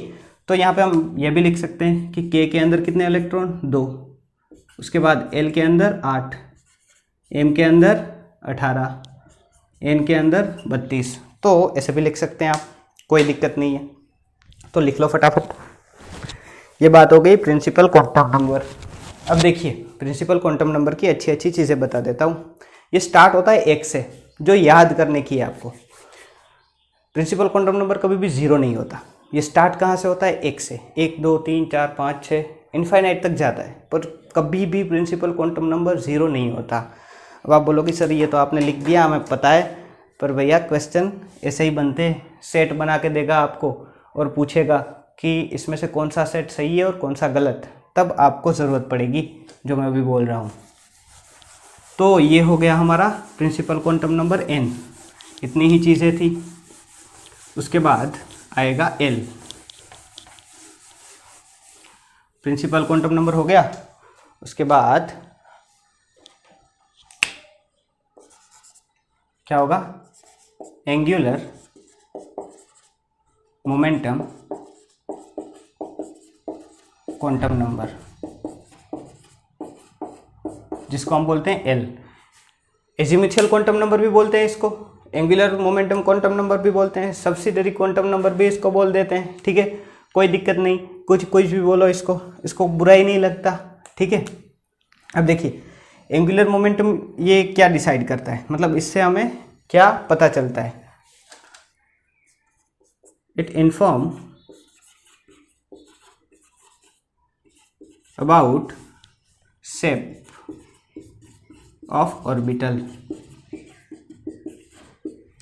तो यहाँ पे हम ये भी लिख सकते हैं कि के के अंदर कितने इलेक्ट्रॉन 2, उसके बाद एल के अंदर 8, एम के अंदर 18, एन के अंदर 32, तो ऐसे भी लिख सकते हैं आप, कोई दिक्कत नहीं है। तो लिख लो फटाफट। ये बात हो गई प्रिंसिपल क्वांटम नंबर। अब देखिए प्रिंसिपल क्वांटम नंबर की अच्छी अच्छी चीज़ें बता देता हूँ। ये स्टार्ट होता है 1 से, जो याद करने की है आपको। प्रिंसिपल क्वांटम नंबर कभी भी 0 नहीं होता। ये स्टार्ट कहाँ से होता है 1 से, 1 2 3 4 5 6 इनफाइनाइट तक जाता है, पर कभी भी प्रिंसिपल क्वांटम नंबर 0 नहीं होता। अब आप बोलोगे सर ये तो आपने लिख दिया, हमें पता है, पर भैया क्वेश्चन ऐसे ही बनते हैं, सेट बना के देगा आपको और पूछेगा कि इसमें से कौन सा सेट सही है और कौन सा गलत, तब आपको ज़रूरत पड़ेगी जो मैं अभी बोल रहा हूँ। तो ये हो गया हमारा प्रिंसिपल क्वांटम नंबर n, इतनी ही चीज़ें थी। उसके बाद आएगा l, प्रिंसिपल क्वांटम नंबर हो गया। उसके बाद क्या होगा, एंगुलर मोमेंटम क्वांटम नंबर, जिसको हम बोलते हैं l। एजिमुथियल क्वांटम नंबर भी बोलते हैं इसको, एंगुलर मोमेंटम क्वांटम नंबर भी बोलते हैं, सब्सिडरी क्वांटम नंबर भी इसको बोल देते हैं, ठीक है। कोई दिक्कत नहीं, कुछ भी बोलो, इसको बुरा ही नहीं लगता, ठीक है। अब देखिए एंगुलर मोमेंटम ये क्या डिसाइड करता है, मतलब इससे हमें क्या पता चलता है, it inform about shape of orbital,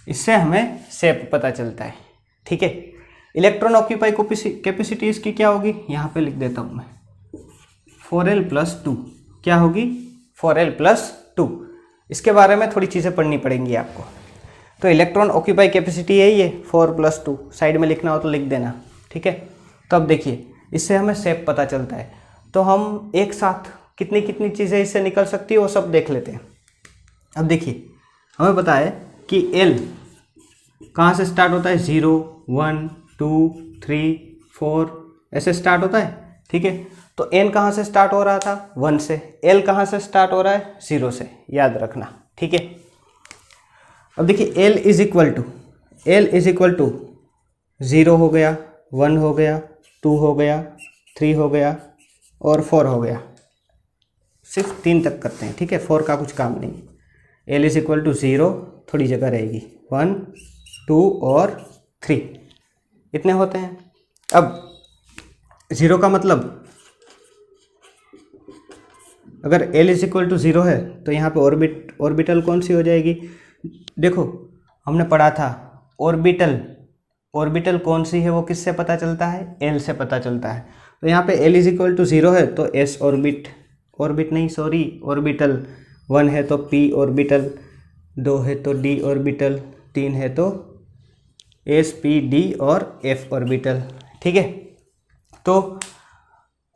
इससे हमें शेप पता चलता है, ठीक है। इलेक्ट्रॉन ऑक्यूपाई कैपेसिटी इसकी क्या होगी, यहाँ पे लिख देता हूँ मैं 4l+2, क्या होगी 4l+2। इसके बारे में थोड़ी चीज़ें पढ़नी पड़ेंगी आपको। तो इलेक्ट्रॉन ऑक्यूपाई कैपेसिटी है ये 4+2, साइड में लिखना हो तो लिख देना, ठीक है। तो अब देखिए इससे हमें शेप पता चलता है, तो हम एक साथ कितनी कितनी चीज़ें इससे निकल सकती है वो सब देख लेते हैं। अब देखिए हमें पता है कि L कहाँ से स्टार्ट होता है, 0 1 2 3 4 ऐसे स्टार्ट होता है, ठीक है। तो एन कहाँ से स्टार्ट हो रहा था, 1 से। एल कहाँ से स्टार्ट हो रहा है, 0 से, याद रखना, ठीक है। अब देखिए एल इज इक्वल टू 0 हो गया, 1 हो गया, 2 हो गया, 3 हो गया और 4 हो गया। सिर्फ 3 तक करते हैं, ठीक है, 4 का कुछ काम नहीं। एल इज इक्वल टू 0, थोड़ी जगह रहेगी, 1, 2 और 3, इतने होते हैं। अब 0 का मतलब अगर L इज इक्वल टू 0 है तो यहाँ पे ऑर्बिटल कौन सी हो जाएगी। देखो हमने पढ़ा था ऑर्बिटल कौन सी है वो किससे पता चलता है, L से पता चलता है। तो यहाँ पे L इज इक्वल टू 0 है तो S ऑर्बिटल, 1 है तो P ऑर्बिटल, 2 है तो D ऑर्बिटल, 3 है तो S P D और F ऑर्बिटल, ठीक है। तो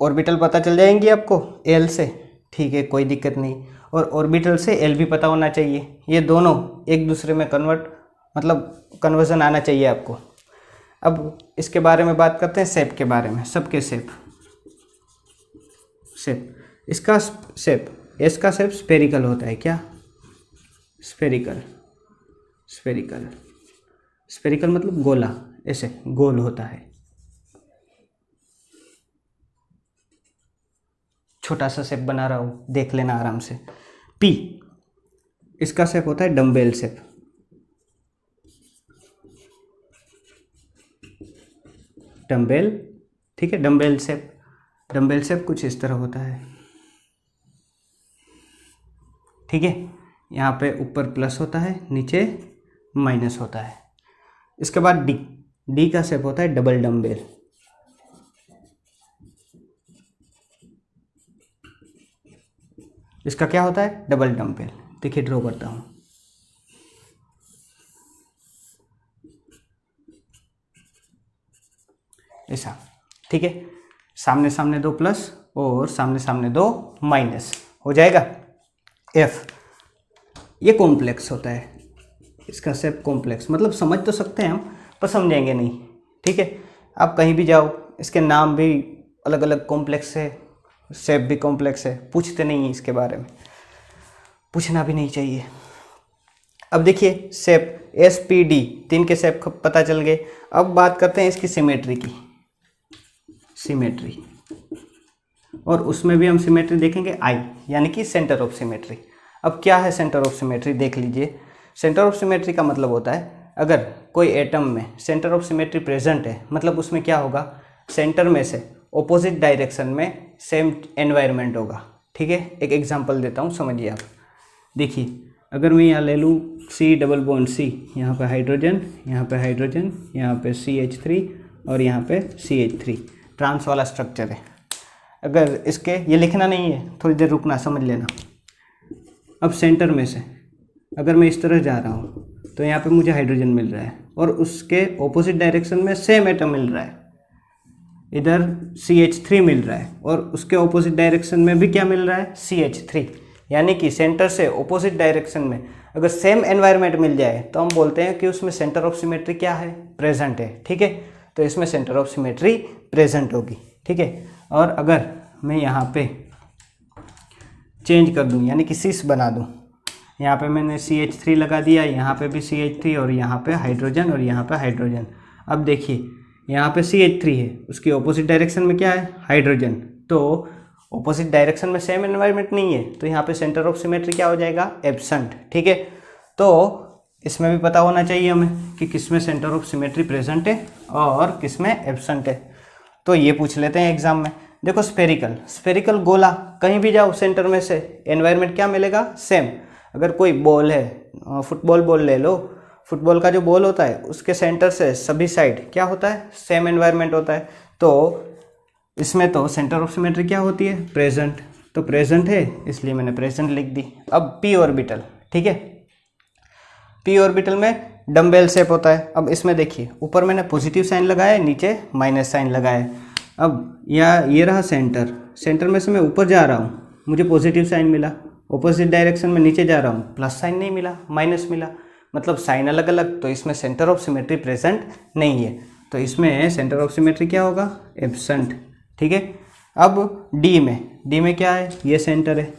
ऑर्बिटल पता चल जाएंगी आपको L से, ठीक है, कोई दिक्कत नहीं। और ऑर्बिटल से L भी पता होना चाहिए, ये दोनों एक दूसरे में कन्वर्जन आना चाहिए आपको। अब इसके बारे में बात करते हैं, शेप के बारे में, सबके शेप। इसका शेप, S का शेप स्फेरिकल होता है, क्या, स्फेरिकल मतलब गोला, ऐसे गोल होता है। छोटा सा शेप बना रहा हूँ, देख लेना आराम से। P, इसका शेप होता है डम्बेल शेप, ठीक है, डम्बेल शेप कुछ इस तरह होता है, ठीक है। यहाँ पे ऊपर प्लस होता है, नीचे माइनस होता है। इसके बाद D का शेप होता है डबल डम्बेल, इसका क्या होता है, डबल डम्बेल। देखिए ड्रॉ करता हूँ, ऐसा, ठीक है। सामने सामने 2 प्लस और सामने सामने 2 माइनस हो जाएगा F। ये कॉम्प्लेक्स होता है, इसका शेप कॉम्प्लेक्स, मतलब समझ तो सकते हैं हम पर समझेंगे नहीं, ठीक है। आप कहीं भी जाओ, इसके नाम भी अलग अलग कॉम्प्लेक्स है, शेप भी कॉम्प्लेक्स है, पूछते नहीं है इसके बारे में, पूछना भी नहीं चाहिए। अब देखिए शेप SPD, 3 के शेप पता चल गए। अब बात करते हैं इसकी सिमेट्री की, और उसमें भी हम सिमेट्री देखेंगे I, यानी कि सेंटर ऑफ सिमेट्री। अब क्या है सेंटर ऑफ सिमेट्री, देख लीजिए। सेंटर ऑफ सिमेट्री का मतलब होता है अगर कोई एटम में सेंटर ऑफ सिमेट्री प्रेजेंट है, मतलब उसमें क्या होगा, सेंटर में से ऑपोजिट डायरेक्शन में सेम एनवायरनमेंट होगा, ठीक है। एक एग्जांपल देता हूँ, समझिए आप। देखिए अगर मैं यहाँ ले लूँ C डबल बॉन्ड C, यहाँ पे हाइड्रोजन, यहाँ पे हाइड्रोजन, यहाँ पे CH3 और यहाँ पे CH3, ट्रांस वाला स्ट्रक्चर है। अगर इसके, ये लिखना नहीं है, थोड़ी देर रुकना, समझ लेना। अब सेंटर में से अगर मैं इस तरह जा रहा हूँ तो यहाँ पे मुझे हाइड्रोजन मिल रहा है और उसके ऑपोजिट डायरेक्शन में सेम एटम मिल रहा है, इधर CH3 मिल रहा है और उसके ऑपोजिट डायरेक्शन में भी क्या मिल रहा है, CH3। यानी कि सेंटर से ऑपोजिट डायरेक्शन में अगर सेम एनवायरनमेंट मिल जाए तो हम बोलते हैं कि उसमें सेंटर ऑफ सिमेट्री क्या है, प्रेजेंट है, ठीक है। तो इसमें सेंटर ऑफ सिमेट्री प्रेजेंट होगी, ठीक है। और अगर मैं यहाँ पे चेंज कर दूँ, यानी कि सिस बना दूँ, यहाँ पे मैंने CH3 लगा दिया, यहाँ पे भी CH3 और यहाँ पे हाइड्रोजन और यहाँ पे हाइड्रोजन। अब देखिए यहाँ पे CH3 है, उसकी ऑपोजिट डायरेक्शन में क्या है, हाइड्रोजन, तो ऑपोजिट डायरेक्शन में सेम एनवायरनमेंट नहीं है, तो यहाँ पे सेंटर ऑफ सिमेट्री क्या हो जाएगा, एब्सेंट, ठीक है। तो इसमें भी पता होना चाहिए हमें कि किस में सेंटर ऑफ सिमेट्री प्रेजेंट है और किस में एब्सेंट है। तो ये पूछ लेते हैं एग्जाम में। देखो स्फेरिकल गोला, कहीं भी जाओ सेंटर में से एनवायरनमेंट क्या मिलेगा, सेम। अगर कोई बॉल है, फुटबॉल बॉल ले लो, फुटबॉल का जो बॉल होता है उसके सेंटर से सभी साइड क्या होता है, सेम एनवायरनमेंट होता है। तो इसमें तो सेंटर ऑफ सिमेट्री क्या होती है, प्रेजेंट, तो प्रेजेंट है इसलिए मैंने प्रेजेंट लिख दी। अब P ऑर्बिटल, ठीक है, P ऑर्बिटल में डम्बेल शेप होता है। अब इसमें देखिए ऊपर मैंने पॉजिटिव साइन लगाया, नीचे माइनस साइन लगाया। अब ये रहा सेंटर में से मैं ऊपर जा रहा हूँ, मुझे पॉजिटिव साइन मिला, ऑपोजिट डायरेक्शन में नीचे जा रहा हूँ, प्लस साइन नहीं मिला, माइनस मिला, मतलब साइन अलग अलग, तो इसमें सेंटर ऑफ सिमेट्री प्रेजेंट नहीं है, तो इसमें सेंटर ऑफ सिमेट्री क्या होगा, एब्सेंट, ठीक है। अब डी में क्या है, ये सेंटर है,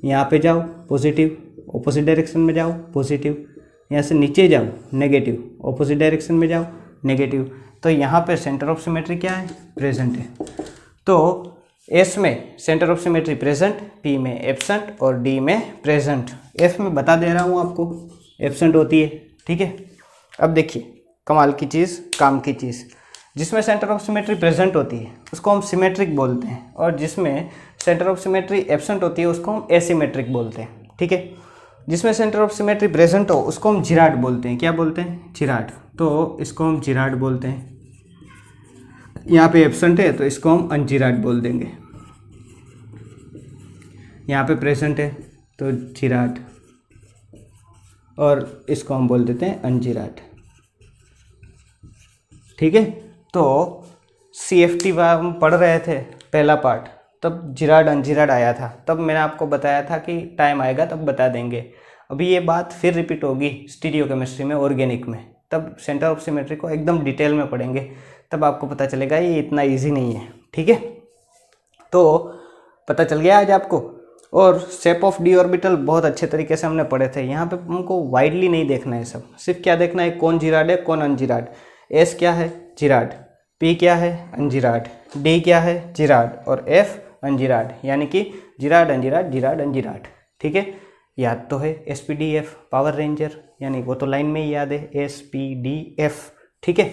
यहाँ पे जाओ पॉजिटिव, ऑपोजिट डायरेक्शन में जाओ पॉजिटिव, यहाँ से नीचे जाओ नेगेटिव, ऑपोजिट डायरेक्शन में जाओ नेगेटिव। तो यहाँ पे सेंटर ऑफ सिमेट्री क्या है, प्रेजेंट है। तो एस में centre of symmetry present, P में एब्सेंट और डी में प्रेजेंट। एफ में बता दे रहा हूँ आपको एब्सेंट होती है, ठीक है। अब देखिए कमाल की चीज़, काम की चीज़, जिसमें सेंटर ऑफ सिमेट्री प्रेजेंट होती है उसको हम सिमेट्रिक बोलते हैं, और जिसमें सेंटर ऑफ सिमेट्री एब्सेंट होती है उसको हम एसिमेट्रिक बोलते हैं, ठीक है। जिसमें सेंटर ऑफ सिमेट्री प्रेजेंट हो उसको हम जिराड बोलते हैं। क्या बोलते हैं, जिराड। तो इसको हम जिराड बोलते हैं। यहाँ पे एब्सेंट है तो इसको हम अनजिराड बोल देंगे। यहाँ पे प्रेजेंट है तो जिराड, और इसको हम बोल देते हैं अनजिराड, ठीक है। तो CFT हम पढ़ रहे थे पहला पार्ट, तब जिराड अनजिराड आया था, तब मैंने आपको बताया था कि टाइम आएगा तब बता देंगे। अभी ये बात फिर रिपीट होगी स्टीरियोकेमिस्ट्री में, ऑर्गेनिक में, तब सेंटर ऑफ सिमेट्री को एकदम डिटेल में पढ़ेंगे, तब आपको पता चलेगा ये इतना इजी नहीं है, ठीक है। तो पता चल गया आज आपको। और शेप ऑफ डी ऑर्बिटल बहुत अच्छे तरीके से हमने पढ़े थे। यहाँ पे हमको वाइडली नहीं देखना है सब, सिर्फ क्या देखना है, कौन जिराड है कौन अनजिराड। एस क्या है, जिराड, पी क्या है, अनजिराड, डी क्या है, जिराड, और एफ अनजिराड, यानी कि जिराड अनजिराड जिराड अनजिराड, ठीक है। याद तो है SPDF, पावर रेंजर, यानी वो तो लाइन में ही याद है, SPDF, ठीक है।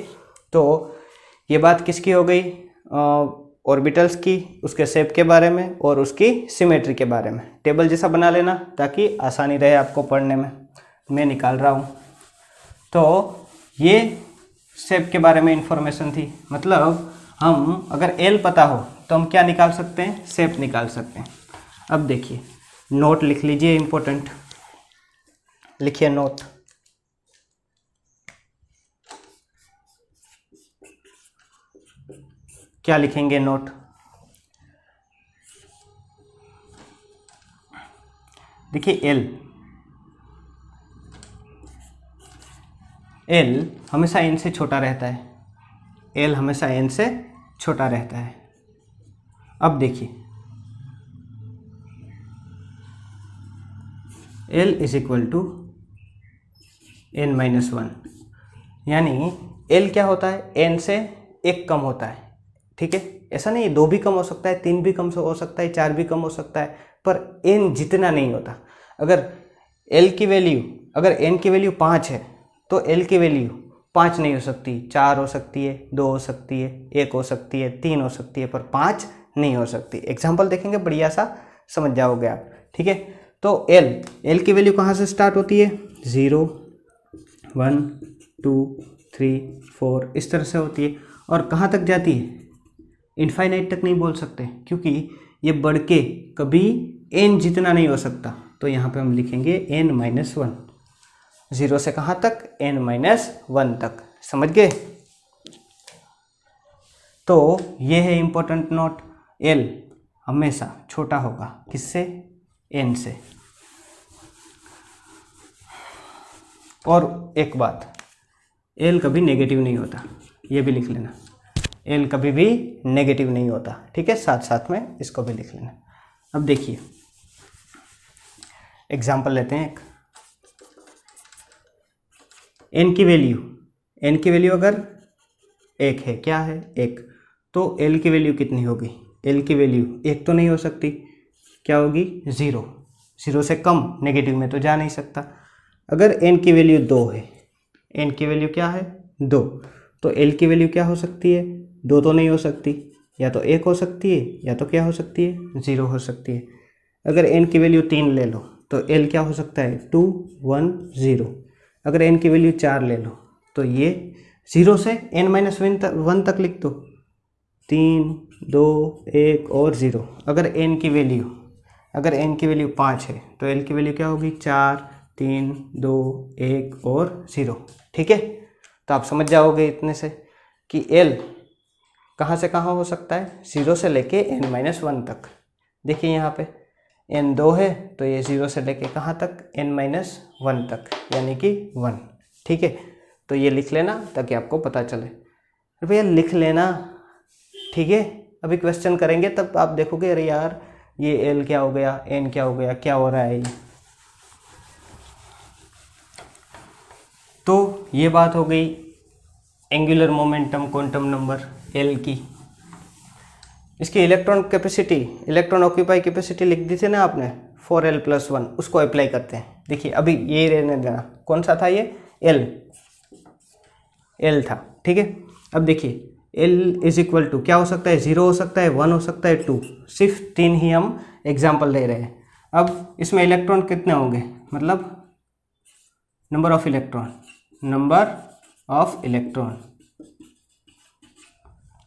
तो ये बात किसकी हो गई, ऑर्बिटल्स की, उसके शेप के बारे में और उसकी सिमेट्री के बारे में। टेबल जैसा बना लेना ताकि आसानी रहे आपको पढ़ने में। मैं निकाल रहा हूँ। तो ये शेप के बारे में इंफॉर्मेशन थी, मतलब हम अगर L पता हो तो हम क्या निकाल सकते हैं, शेप निकाल सकते हैं। अब देखिए नोट लिख लीजिए, इंपॉर्टेंट लिखिए नोट। क्या लिखेंगे नोट, देखिए L हमेशा n से छोटा रहता है, L हमेशा n से छोटा रहता है। अब देखिए L is equal to n-1, यानी L क्या होता है, n से 1 कम होता है, ठीक है। ऐसा नहीं 2 भी कम हो सकता है, 3 भी कम हो सकता है, 4 भी कम हो सकता है, पर n जितना नहीं होता। अगर L की वैल्यू, अगर n की वैल्यू 5 है तो L की वैल्यू 5 नहीं हो सकती, 4 हो सकती है, 2 हो सकती है, 1 हो सकती है, 3 हो सकती है, पर 5 नहीं हो सकती। एग्जाम्पल देखेंगे बढ़िया सा समझ जाओगे आप, ठीक है। तो L की वैल्यू कहाँ से स्टार्ट होती है, 0 1 2 3 4 इस तरह से होती है, और कहाँ तक जाती है, इनफाइनाइट तक नहीं बोल सकते, क्योंकि ये बढ़ के कभी n जितना नहीं हो सकता। तो यहाँ पे हम लिखेंगे n-1, 0 से कहाँ तक, n-1 तक, समझ गए। तो ये है इंपॉर्टेंट नोट, L हमेशा छोटा होगा किससे, n से। और एक बात, L कभी नेगेटिव नहीं होता, ये भी लिख लेना, L कभी भी नेगेटिव नहीं होता, ठीक है। साथ साथ में इसको भी लिख लेना। अब देखिए एग्जाम्पल लेते हैं एक, n की वैल्यू अगर 1 है, क्या है 1, तो L की वैल्यू कितनी होगी, L की वैल्यू 1 तो नहीं हो सकती, क्या होगी 0 से कम नेगेटिव में तो जा नहीं सकता। अगर n की वैल्यू 2 है, n की वैल्यू क्या है 2, तो L की वैल्यू क्या हो सकती है, 2 तो नहीं हो सकती, या तो 1 हो सकती है या तो क्या हो सकती है 0 हो सकती है। अगर n की वैल्यू 3 ले लो तो L क्या हो सकता है 2 1 0। अगर n की वैल्यू 4 ले लो तो ये 0 से n-1 तक लिख दो, 3 2 1 और 0। अगर n की वैल्यू 5 है तो L की वैल्यू क्या होगी 4 3 2 1 और 0, ठीक है। तो आप समझ जाओगे इतने से कि L कहाँ से कहाँ हो सकता है, 0 से लेके n-1 तक। देखिए यहाँ पे n2 है तो ये 0 से लेके कहाँ तक, n-1 तक, यानी कि 1, ठीक है। तो ये लिख लेना ताकि आपको पता चले। भैया लिख लेना, ठीक है। अभी क्वेश्चन करेंगे तब आप देखोगे अरे यार ये एल क्या हो गया, एन क्या हो गया, क्या हो रहा है ये। तो ये बात हो गई angular momentum quantum number L की। इसकी electron capacity, electron occupy capacity लिख दी थी ना आपने 4l+1, उसको अप्लाई करते हैं। देखिए अभी ये रहने देना, कौन सा था ये, एल था, ठीक है। अब देखिए L इज इक्वल टू क्या हो सकता है, 0 हो सकता है, 1 हो सकता है, 2, सिर्फ 3 ही हम एग्जाम्पल ले रहे हैं। अब इसमें इलेक्ट्रॉन कितने होंगे, मतलब number of electron, number of electron,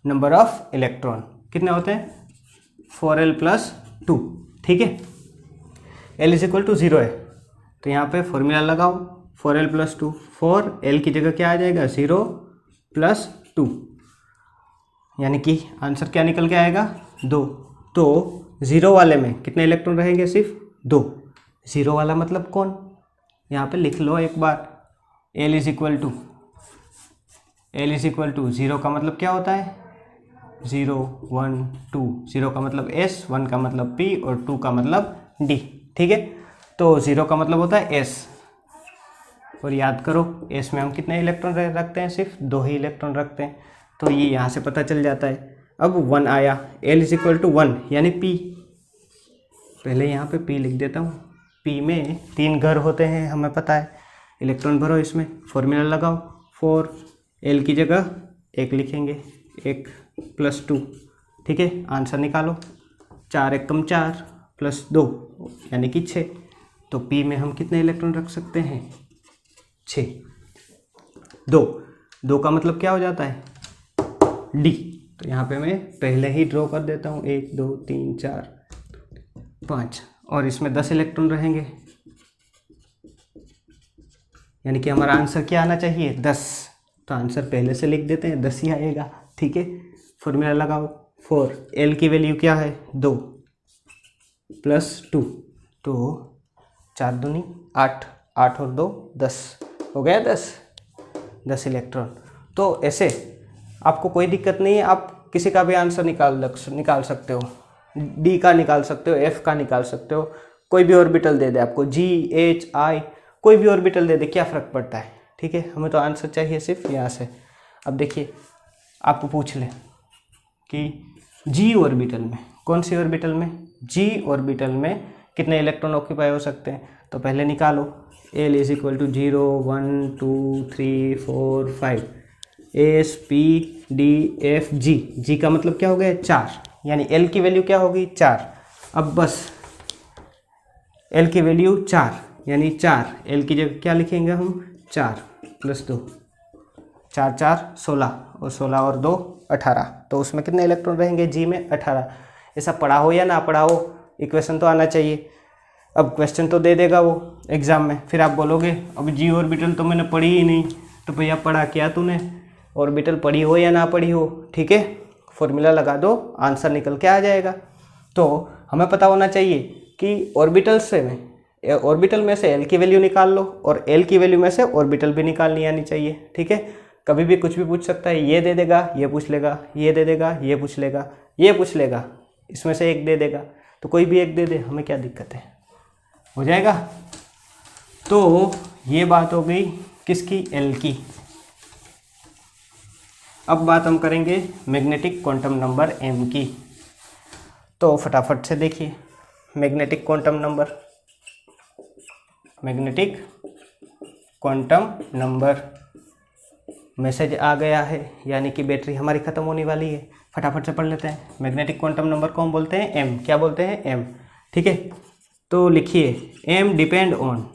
number of electron कितने होते हैं 4l+2, ठीक है। L इज इक्वल टू 0 है तो यहाँ पे फॉर्मूला लगाओ 4l+2, 4l की जगह क्या आ जाएगा 0+2, यानी कि आंसर क्या निकल के आएगा 2। तो 0 वाले में कितने इलेक्ट्रॉन रहेंगे, सिर्फ 2। 0 वाला मतलब कौन, यहाँ पे लिख लो एक बार, L इज इक्वल टू 0 का मतलब क्या होता है 0, 1, 2, 0 का मतलब S, 1 का मतलब P और 2 का मतलब D, ठीक है। तो 0 का मतलब होता है S, और याद करो S में हम कितने इलेक्ट्रॉन रखते हैं, सिर्फ 2 ही इलेक्ट्रॉन रखते हैं, तो ये यहाँ से पता चल जाता है। अब 1 आया, L इज इक्वल टू 1 यानी P, पहले यहाँ पे P लिख देता हूँ। P में 3 घर होते हैं हमें पता है, इलेक्ट्रॉन भरो इसमें, फॉर्मूला लगाओ 4l की जगह 1 लिखेंगे, 1+2, ठीक है। आंसर निकालो, 4 एकम 4 +2 यानी कि 6। तो P में हम कितने इलेक्ट्रॉन रख सकते हैं 6। 2 का मतलब क्या हो जाता है D, तो यहाँ पे मैं पहले ही ड्रॉ कर देता हूँ 1, 2, 3, 4, 5, और इसमें 10 इलेक्ट्रॉन रहेंगे, यानी कि हमारा आंसर क्या आना चाहिए 10। तो आंसर पहले से लिख देते हैं 10 ही आएगा, ठीक है। फॉर्मूला लगाओ 4l की वैल्यू क्या है 2 +2, तो 4 दूनी 8, 8 और 2 10 हो गया 10 इलेक्ट्रॉन। तो ऐसे आपको कोई दिक्कत नहीं है, आप किसी का भी आंसर निकाल सकते हो, डी का निकाल सकते हो, एफ का निकाल सकते हो, कोई भी ऑर्बिटल दे दे आपको, जी, एच, आई, कोई भी ऑर्बिटल दे दे, क्या फ़र्क पड़ता है, ठीक है। हमें तो आंसर चाहिए सिर्फ यहाँ से। अब देखिए आपको पूछ ले कि जी ऑर्बिटल में, कौन सी ऑर्बिटल में, जी ऑर्बिटल में कितने इलेक्ट्रॉन ऑक्यूपाई हो सकते हैं, तो पहले निकालो L is equal to 0, 1, 2, 3, 4, 5, S, P, D, F, G, G का मतलब क्या हो गया 4, यानी L की वैल्यू क्या होगी 4। अब बस L की वैल्यू 4 यानी 4, L की जगह क्या लिखेंगे हम 4 +2, 4, 4, 16 और 16 और 2 18, तो उसमें कितने इलेक्ट्रॉन रहेंगे जी में 18। ऐसा पढ़ा हो या ना पढ़ा हो, इक्वेशन तो आना चाहिए। अब क्वेश्चन तो दे देगा वो एग्जाम में, फिर आप बोलोगे अब जी ऑर्बिटल तो मैंने पढ़ी ही नहीं, तो भैया पढ़ा क्या तूने, ऑर्बिटल पढ़ी हो या ना पढ़ी हो, ठीक है। फॉर्मूला लगा दो, आंसर निकल के आ जाएगा। तो हमें पता होना चाहिए कि ऑर्बिटल में से एल की वैल्यू निकाल लो, और एल की वैल्यू में से ऑर्बिटल भी निकालनी आनी चाहिए, ठीक है। कभी भी कुछ भी पूछ सकता है, ये दे देगा, ये पूछ लेगा, ये दे देगा, ये पूछ लेगा, ये पूछ लेगा, इसमें से एक दे देगा, तो कोई भी एक दे दे, हमें क्या दिक्कत है, हो जाएगा। तो ये बात हो गई किसकी, एल की। अब बात हम करेंगे मैग्नेटिक क्वांटम नंबर एम की। तो फटाफट से देखिए मैग्नेटिक क्वांटम नंबर मैसेज आ गया है, यानी कि बैटरी हमारी ख़त्म होने वाली है। फटाफट से पढ़ लेते हैं। मैग्नेटिक क्वांटम नंबर को हम बोलते हैं एम, क्या बोलते हैं एम, ठीक है। तो लिखिए एम डिपेंड ऑन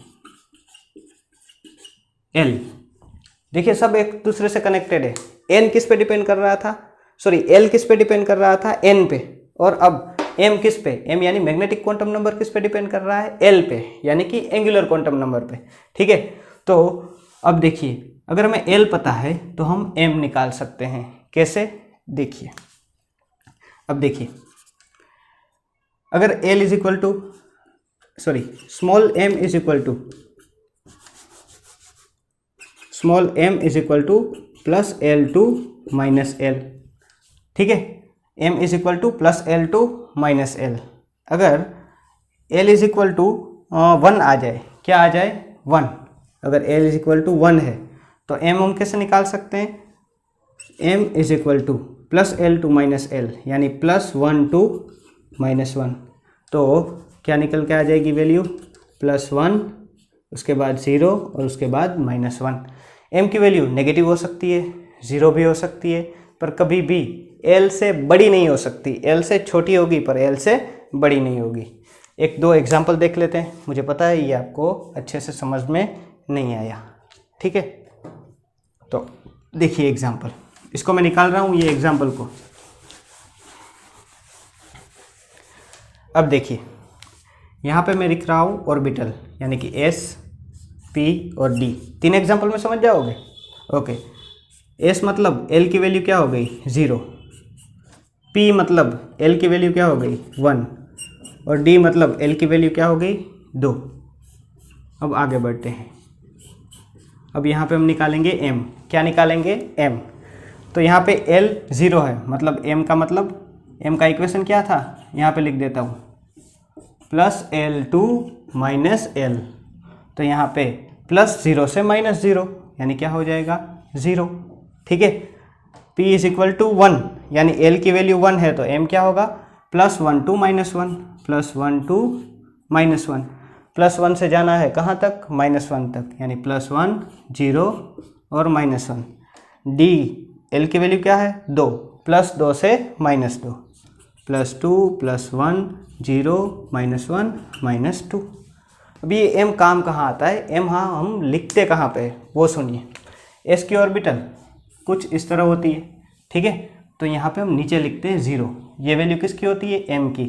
एल। देखिए सब एक दूसरे से कनेक्टेड है। एन किस पे डिपेंड कर रहा था, सॉरी एल किस पे डिपेंड कर रहा था, एन पे, और अब एम किस पे, एम यानी मैग्नेटिक क्वांटम नंबर किस पे डिपेंड कर रहा है, एल पे, यानी कि एंगुलर क्वांटम नंबर पे, ठीक है। तो अब देखिए अगर हमें एल पता है तो हम एम निकाल सकते हैं, कैसे, देखिए। अब देखिए अगर L is equal to small M is equal to plus L2 minus L, ठीक है। m is equal to plus L to minus L. अगर l इज इक्वल टू 1 आ जाए, क्या आ जाए 1, अगर l इज इक्वल टू 1 है तो m हम कैसे निकाल सकते हैं, m is equal to plus L to minus L, यानी प्लस 1 टू माइनस 1। तो क्या निकल के आ जाएगी वैल्यू, प्लस 1, उसके बाद 0 और उसके बाद माइनस 1। m की वैल्यू नेगेटिव हो सकती है, 0 भी हो सकती है, पर कभी भी l से बड़ी नहीं हो सकती। l से छोटी होगी पर l से बड़ी नहीं होगी। एक दो एग्जाम्पल देख लेते हैं, मुझे पता है ये आपको अच्छे से समझ में नहीं आया, ठीक है। तो देखिए एग्जाम्पल, इसको मैं निकाल रहा हूँ ये एग्जाम्पल को। अब देखिए यहाँ पे मैं लिख रहा हूँ ऑर्बिटल, यानी कि s, p और d। तीन एग्जाम्पल में समझ जाओगे। ओके, s मतलब l की वैल्यू क्या हो गई 0, p मतलब l की वैल्यू क्या हो गई 1 और d मतलब l की वैल्यू क्या हो गई 2। अब आगे बढ़ते हैं। अब यहाँ पे हम निकालेंगे m, क्या निकालेंगे m। तो यहाँ पे l 0 है, मतलब m का मतलब, m का इक्वेशन क्या था, यहाँ पे लिख देता हूँ plus L to minus L. तो यहाँ पे प्लस 0 से माइनस 0, यानी क्या हो जाएगा 0, ठीक है। p इज इक्वल टू 1, यानी l की वैल्यू 1 है तो m क्या होगा plus 1 to minus 1, plus 1 to minus 1। Plus 1 से जाना है कहाँ तक, माइनस 1 तक, यानी प्लस 1 0 और माइनस 1। d l की वैल्यू क्या है 2, प्लस 2 से minus 2, plus 2 plus 1 0 minus 1 minus 2। अभी ये m काम कहाँ आता है, m हाँ हम लिखते कहाँ पे वो सुनिए। s की ऑर्बिटल कुछ इस तरह होती है, ठीक है। तो यहाँ पे हम नीचे लिखते हैं 0, ये वैल्यू किसकी होती है m की।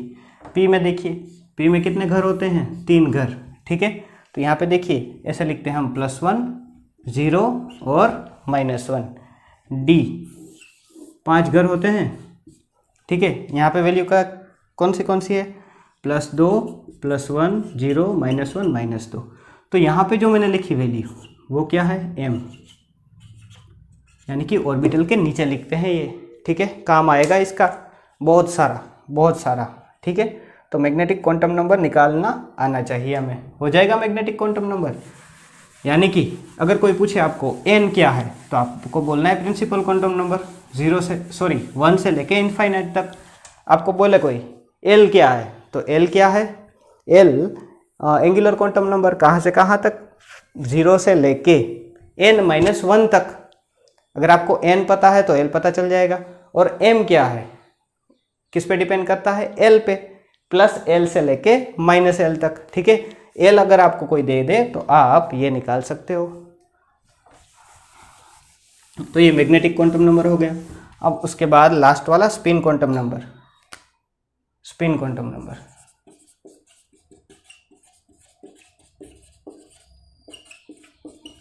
p में देखिए, p में कितने घर होते हैं 3 घर, ठीक है। तो यहाँ पे देखिए ऐसे लिखते हैं हम प्लस 1 0 और माइनस 1। d 5 घर होते हैं, ठीक है। यहाँ पे वैल्यू का कौन सी है प्लस 2 प्लस 1 0 माइनस 1 माइनस 2। तो यहाँ पे जो मैंने लिखी वैल्यू वो क्या है m, यानी कि ऑर्बिटल के नीचे लिखते हैं ये, ठीक है। काम आएगा इसका बहुत सारा, ठीक है। तो मैग्नेटिक क्वांटम नंबर निकालना आना चाहिए हमें, हो जाएगा मैग्नेटिक क्वांटम नंबर। यानी कि अगर कोई पूछे आपको n क्या है तो आपको बोलना है प्रिंसिपल क्वांटम नंबर 1 से लेके इनफाइनाइट तक। आपको बोले कोई l क्या है तो l क्या है, l एंगुलर क्वांटम नंबर कहाँ से कहाँ तक, 0 से लेके n-1 तक। अगर आपको n पता है तो l पता चल जाएगा। और m क्या है, किस पे डिपेंड करता है, l पे, प्लस l से लेके माइनस l तक, ठीक है। l अगर आपको कोई दे दे तो आप ये निकाल सकते हो। तो ये मैग्नेटिक क्वांटम नंबर हो गया। अब उसके बाद लास्ट वाला spin quantum number,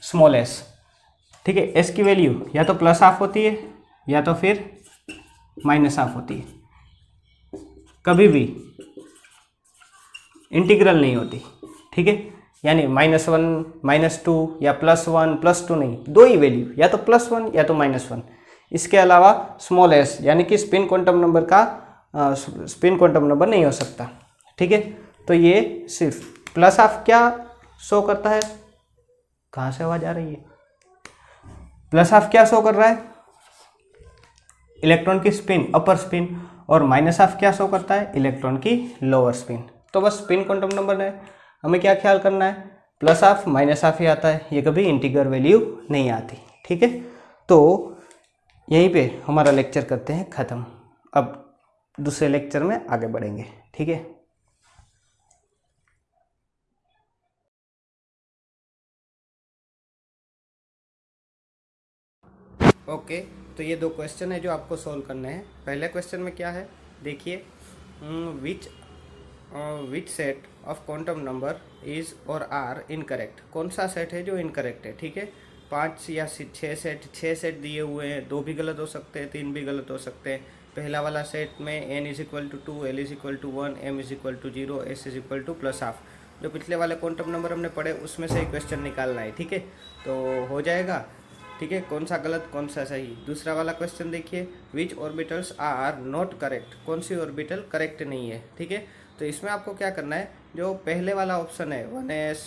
small s, ठीक है। s की वैल्यू या तो प्लस हाफ होती है या तो फिर माइनस हाफ होती है, कभी भी इंटीग्रल नहीं होती, ठीक है। यानी -1 -2 या +1 +2 नहीं, दो ही वैल्यू, या तो +1 या तो -1। इसके अलावा स्मॉल s यानी कि स्पिन क्वांटम नंबर नहीं हो सकता, ठीक है। तो ये सिर्फ प्लस हाफ क्या शो करता है, कहाँ से आवाज आ रही है, प्लस हाफ क्या शो कर रहा है, इलेक्ट्रॉन की स्पिन, अपर स्पिन, और माइनस हाफ क्या शो करता है, इलेक्ट्रॉन की लोअर स्पिन। तो बस स्पिन क्वांटम नंबर है, हमें क्या ख्याल करना है, प्लस हाफ माइनस हाफ ही आता है, ये कभी इंटीग्रल वैल्यू नहीं आती, ठीक है। तो यहीं पे हमारा लेक्चर करते हैं ख़त्म। अब दूसरे लेक्चर में आगे बढ़ेंगे, ठीक है। ओके, तो ये दो क्वेश्चन है जो आपको सॉल्व करने हैं। पहले क्वेश्चन में क्या है देखिए, which set of quantum number is और आर इनकरेक्ट। कौन सा सेट है जो इनकरेक्ट है, ठीक है। 5 या 6 सेट दिए हुए हैं, 2 भी गलत हो सकते हैं, 3 भी गलत हो सकते हैं। पहला वाला सेट में n = 2, l = 1, m = 0, s = plus half. जो पिछले वाले क्वांटम नंबर हमने पढ़े उसमें से एक क्वेश्चन निकालना है, ठीक है। तो हो जाएगा ठीक है, कौन सा गलत कौन सा सही। दूसरा वाला क्वेश्चन देखिए, विच ऑर्बिटल्स आर नॉट करेक्ट, कौन सी ऑर्बिटल करेक्ट नहीं है। ठीक है, तो इसमें आपको क्या करना है, जो पहले वाला ऑप्शन है 1s,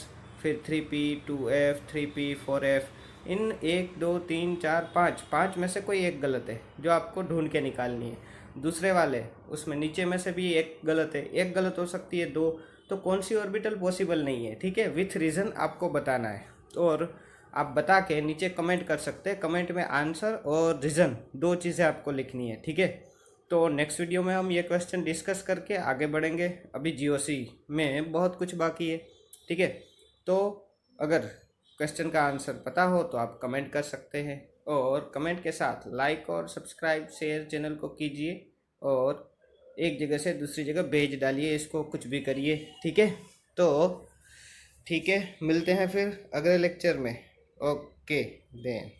फिर 3p, 2f, 3p, 4f, इन 1 2 3 4 5 5 में से कोई एक गलत है जो आपको ढूंढ के निकालनी है। दूसरे वाले उसमें नीचे में से भी एक गलत है, एक गलत हो सकती है, दो, तो कौन सी ऑर्बिटल पॉसिबल नहीं है। ठीक है, विथ रीज़न आपको बताना है और आप बता के नीचे कमेंट कर सकते हैं। कमेंट में आंसर और रीज़न दो चीज़ें आपको लिखनी है। ठीक है, तो नेक्स्ट वीडियो में हम ये क्वेश्चन डिस्कस करके आगे बढ़ेंगे। अभी जीओसी में बहुत कुछ बाकी है। ठीक है, तो अगर क्वेश्चन का आंसर पता हो तो आप कमेंट कर सकते हैं और कमेंट के साथ लाइक और सब्सक्राइब शेयर चैनल को कीजिए और एक जगह से दूसरी जगह भेज डालिए, इसको कुछ भी करिए। ठीक है, तो ठीक है, मिलते हैं फिर अगले लेक्चर में। Okay then.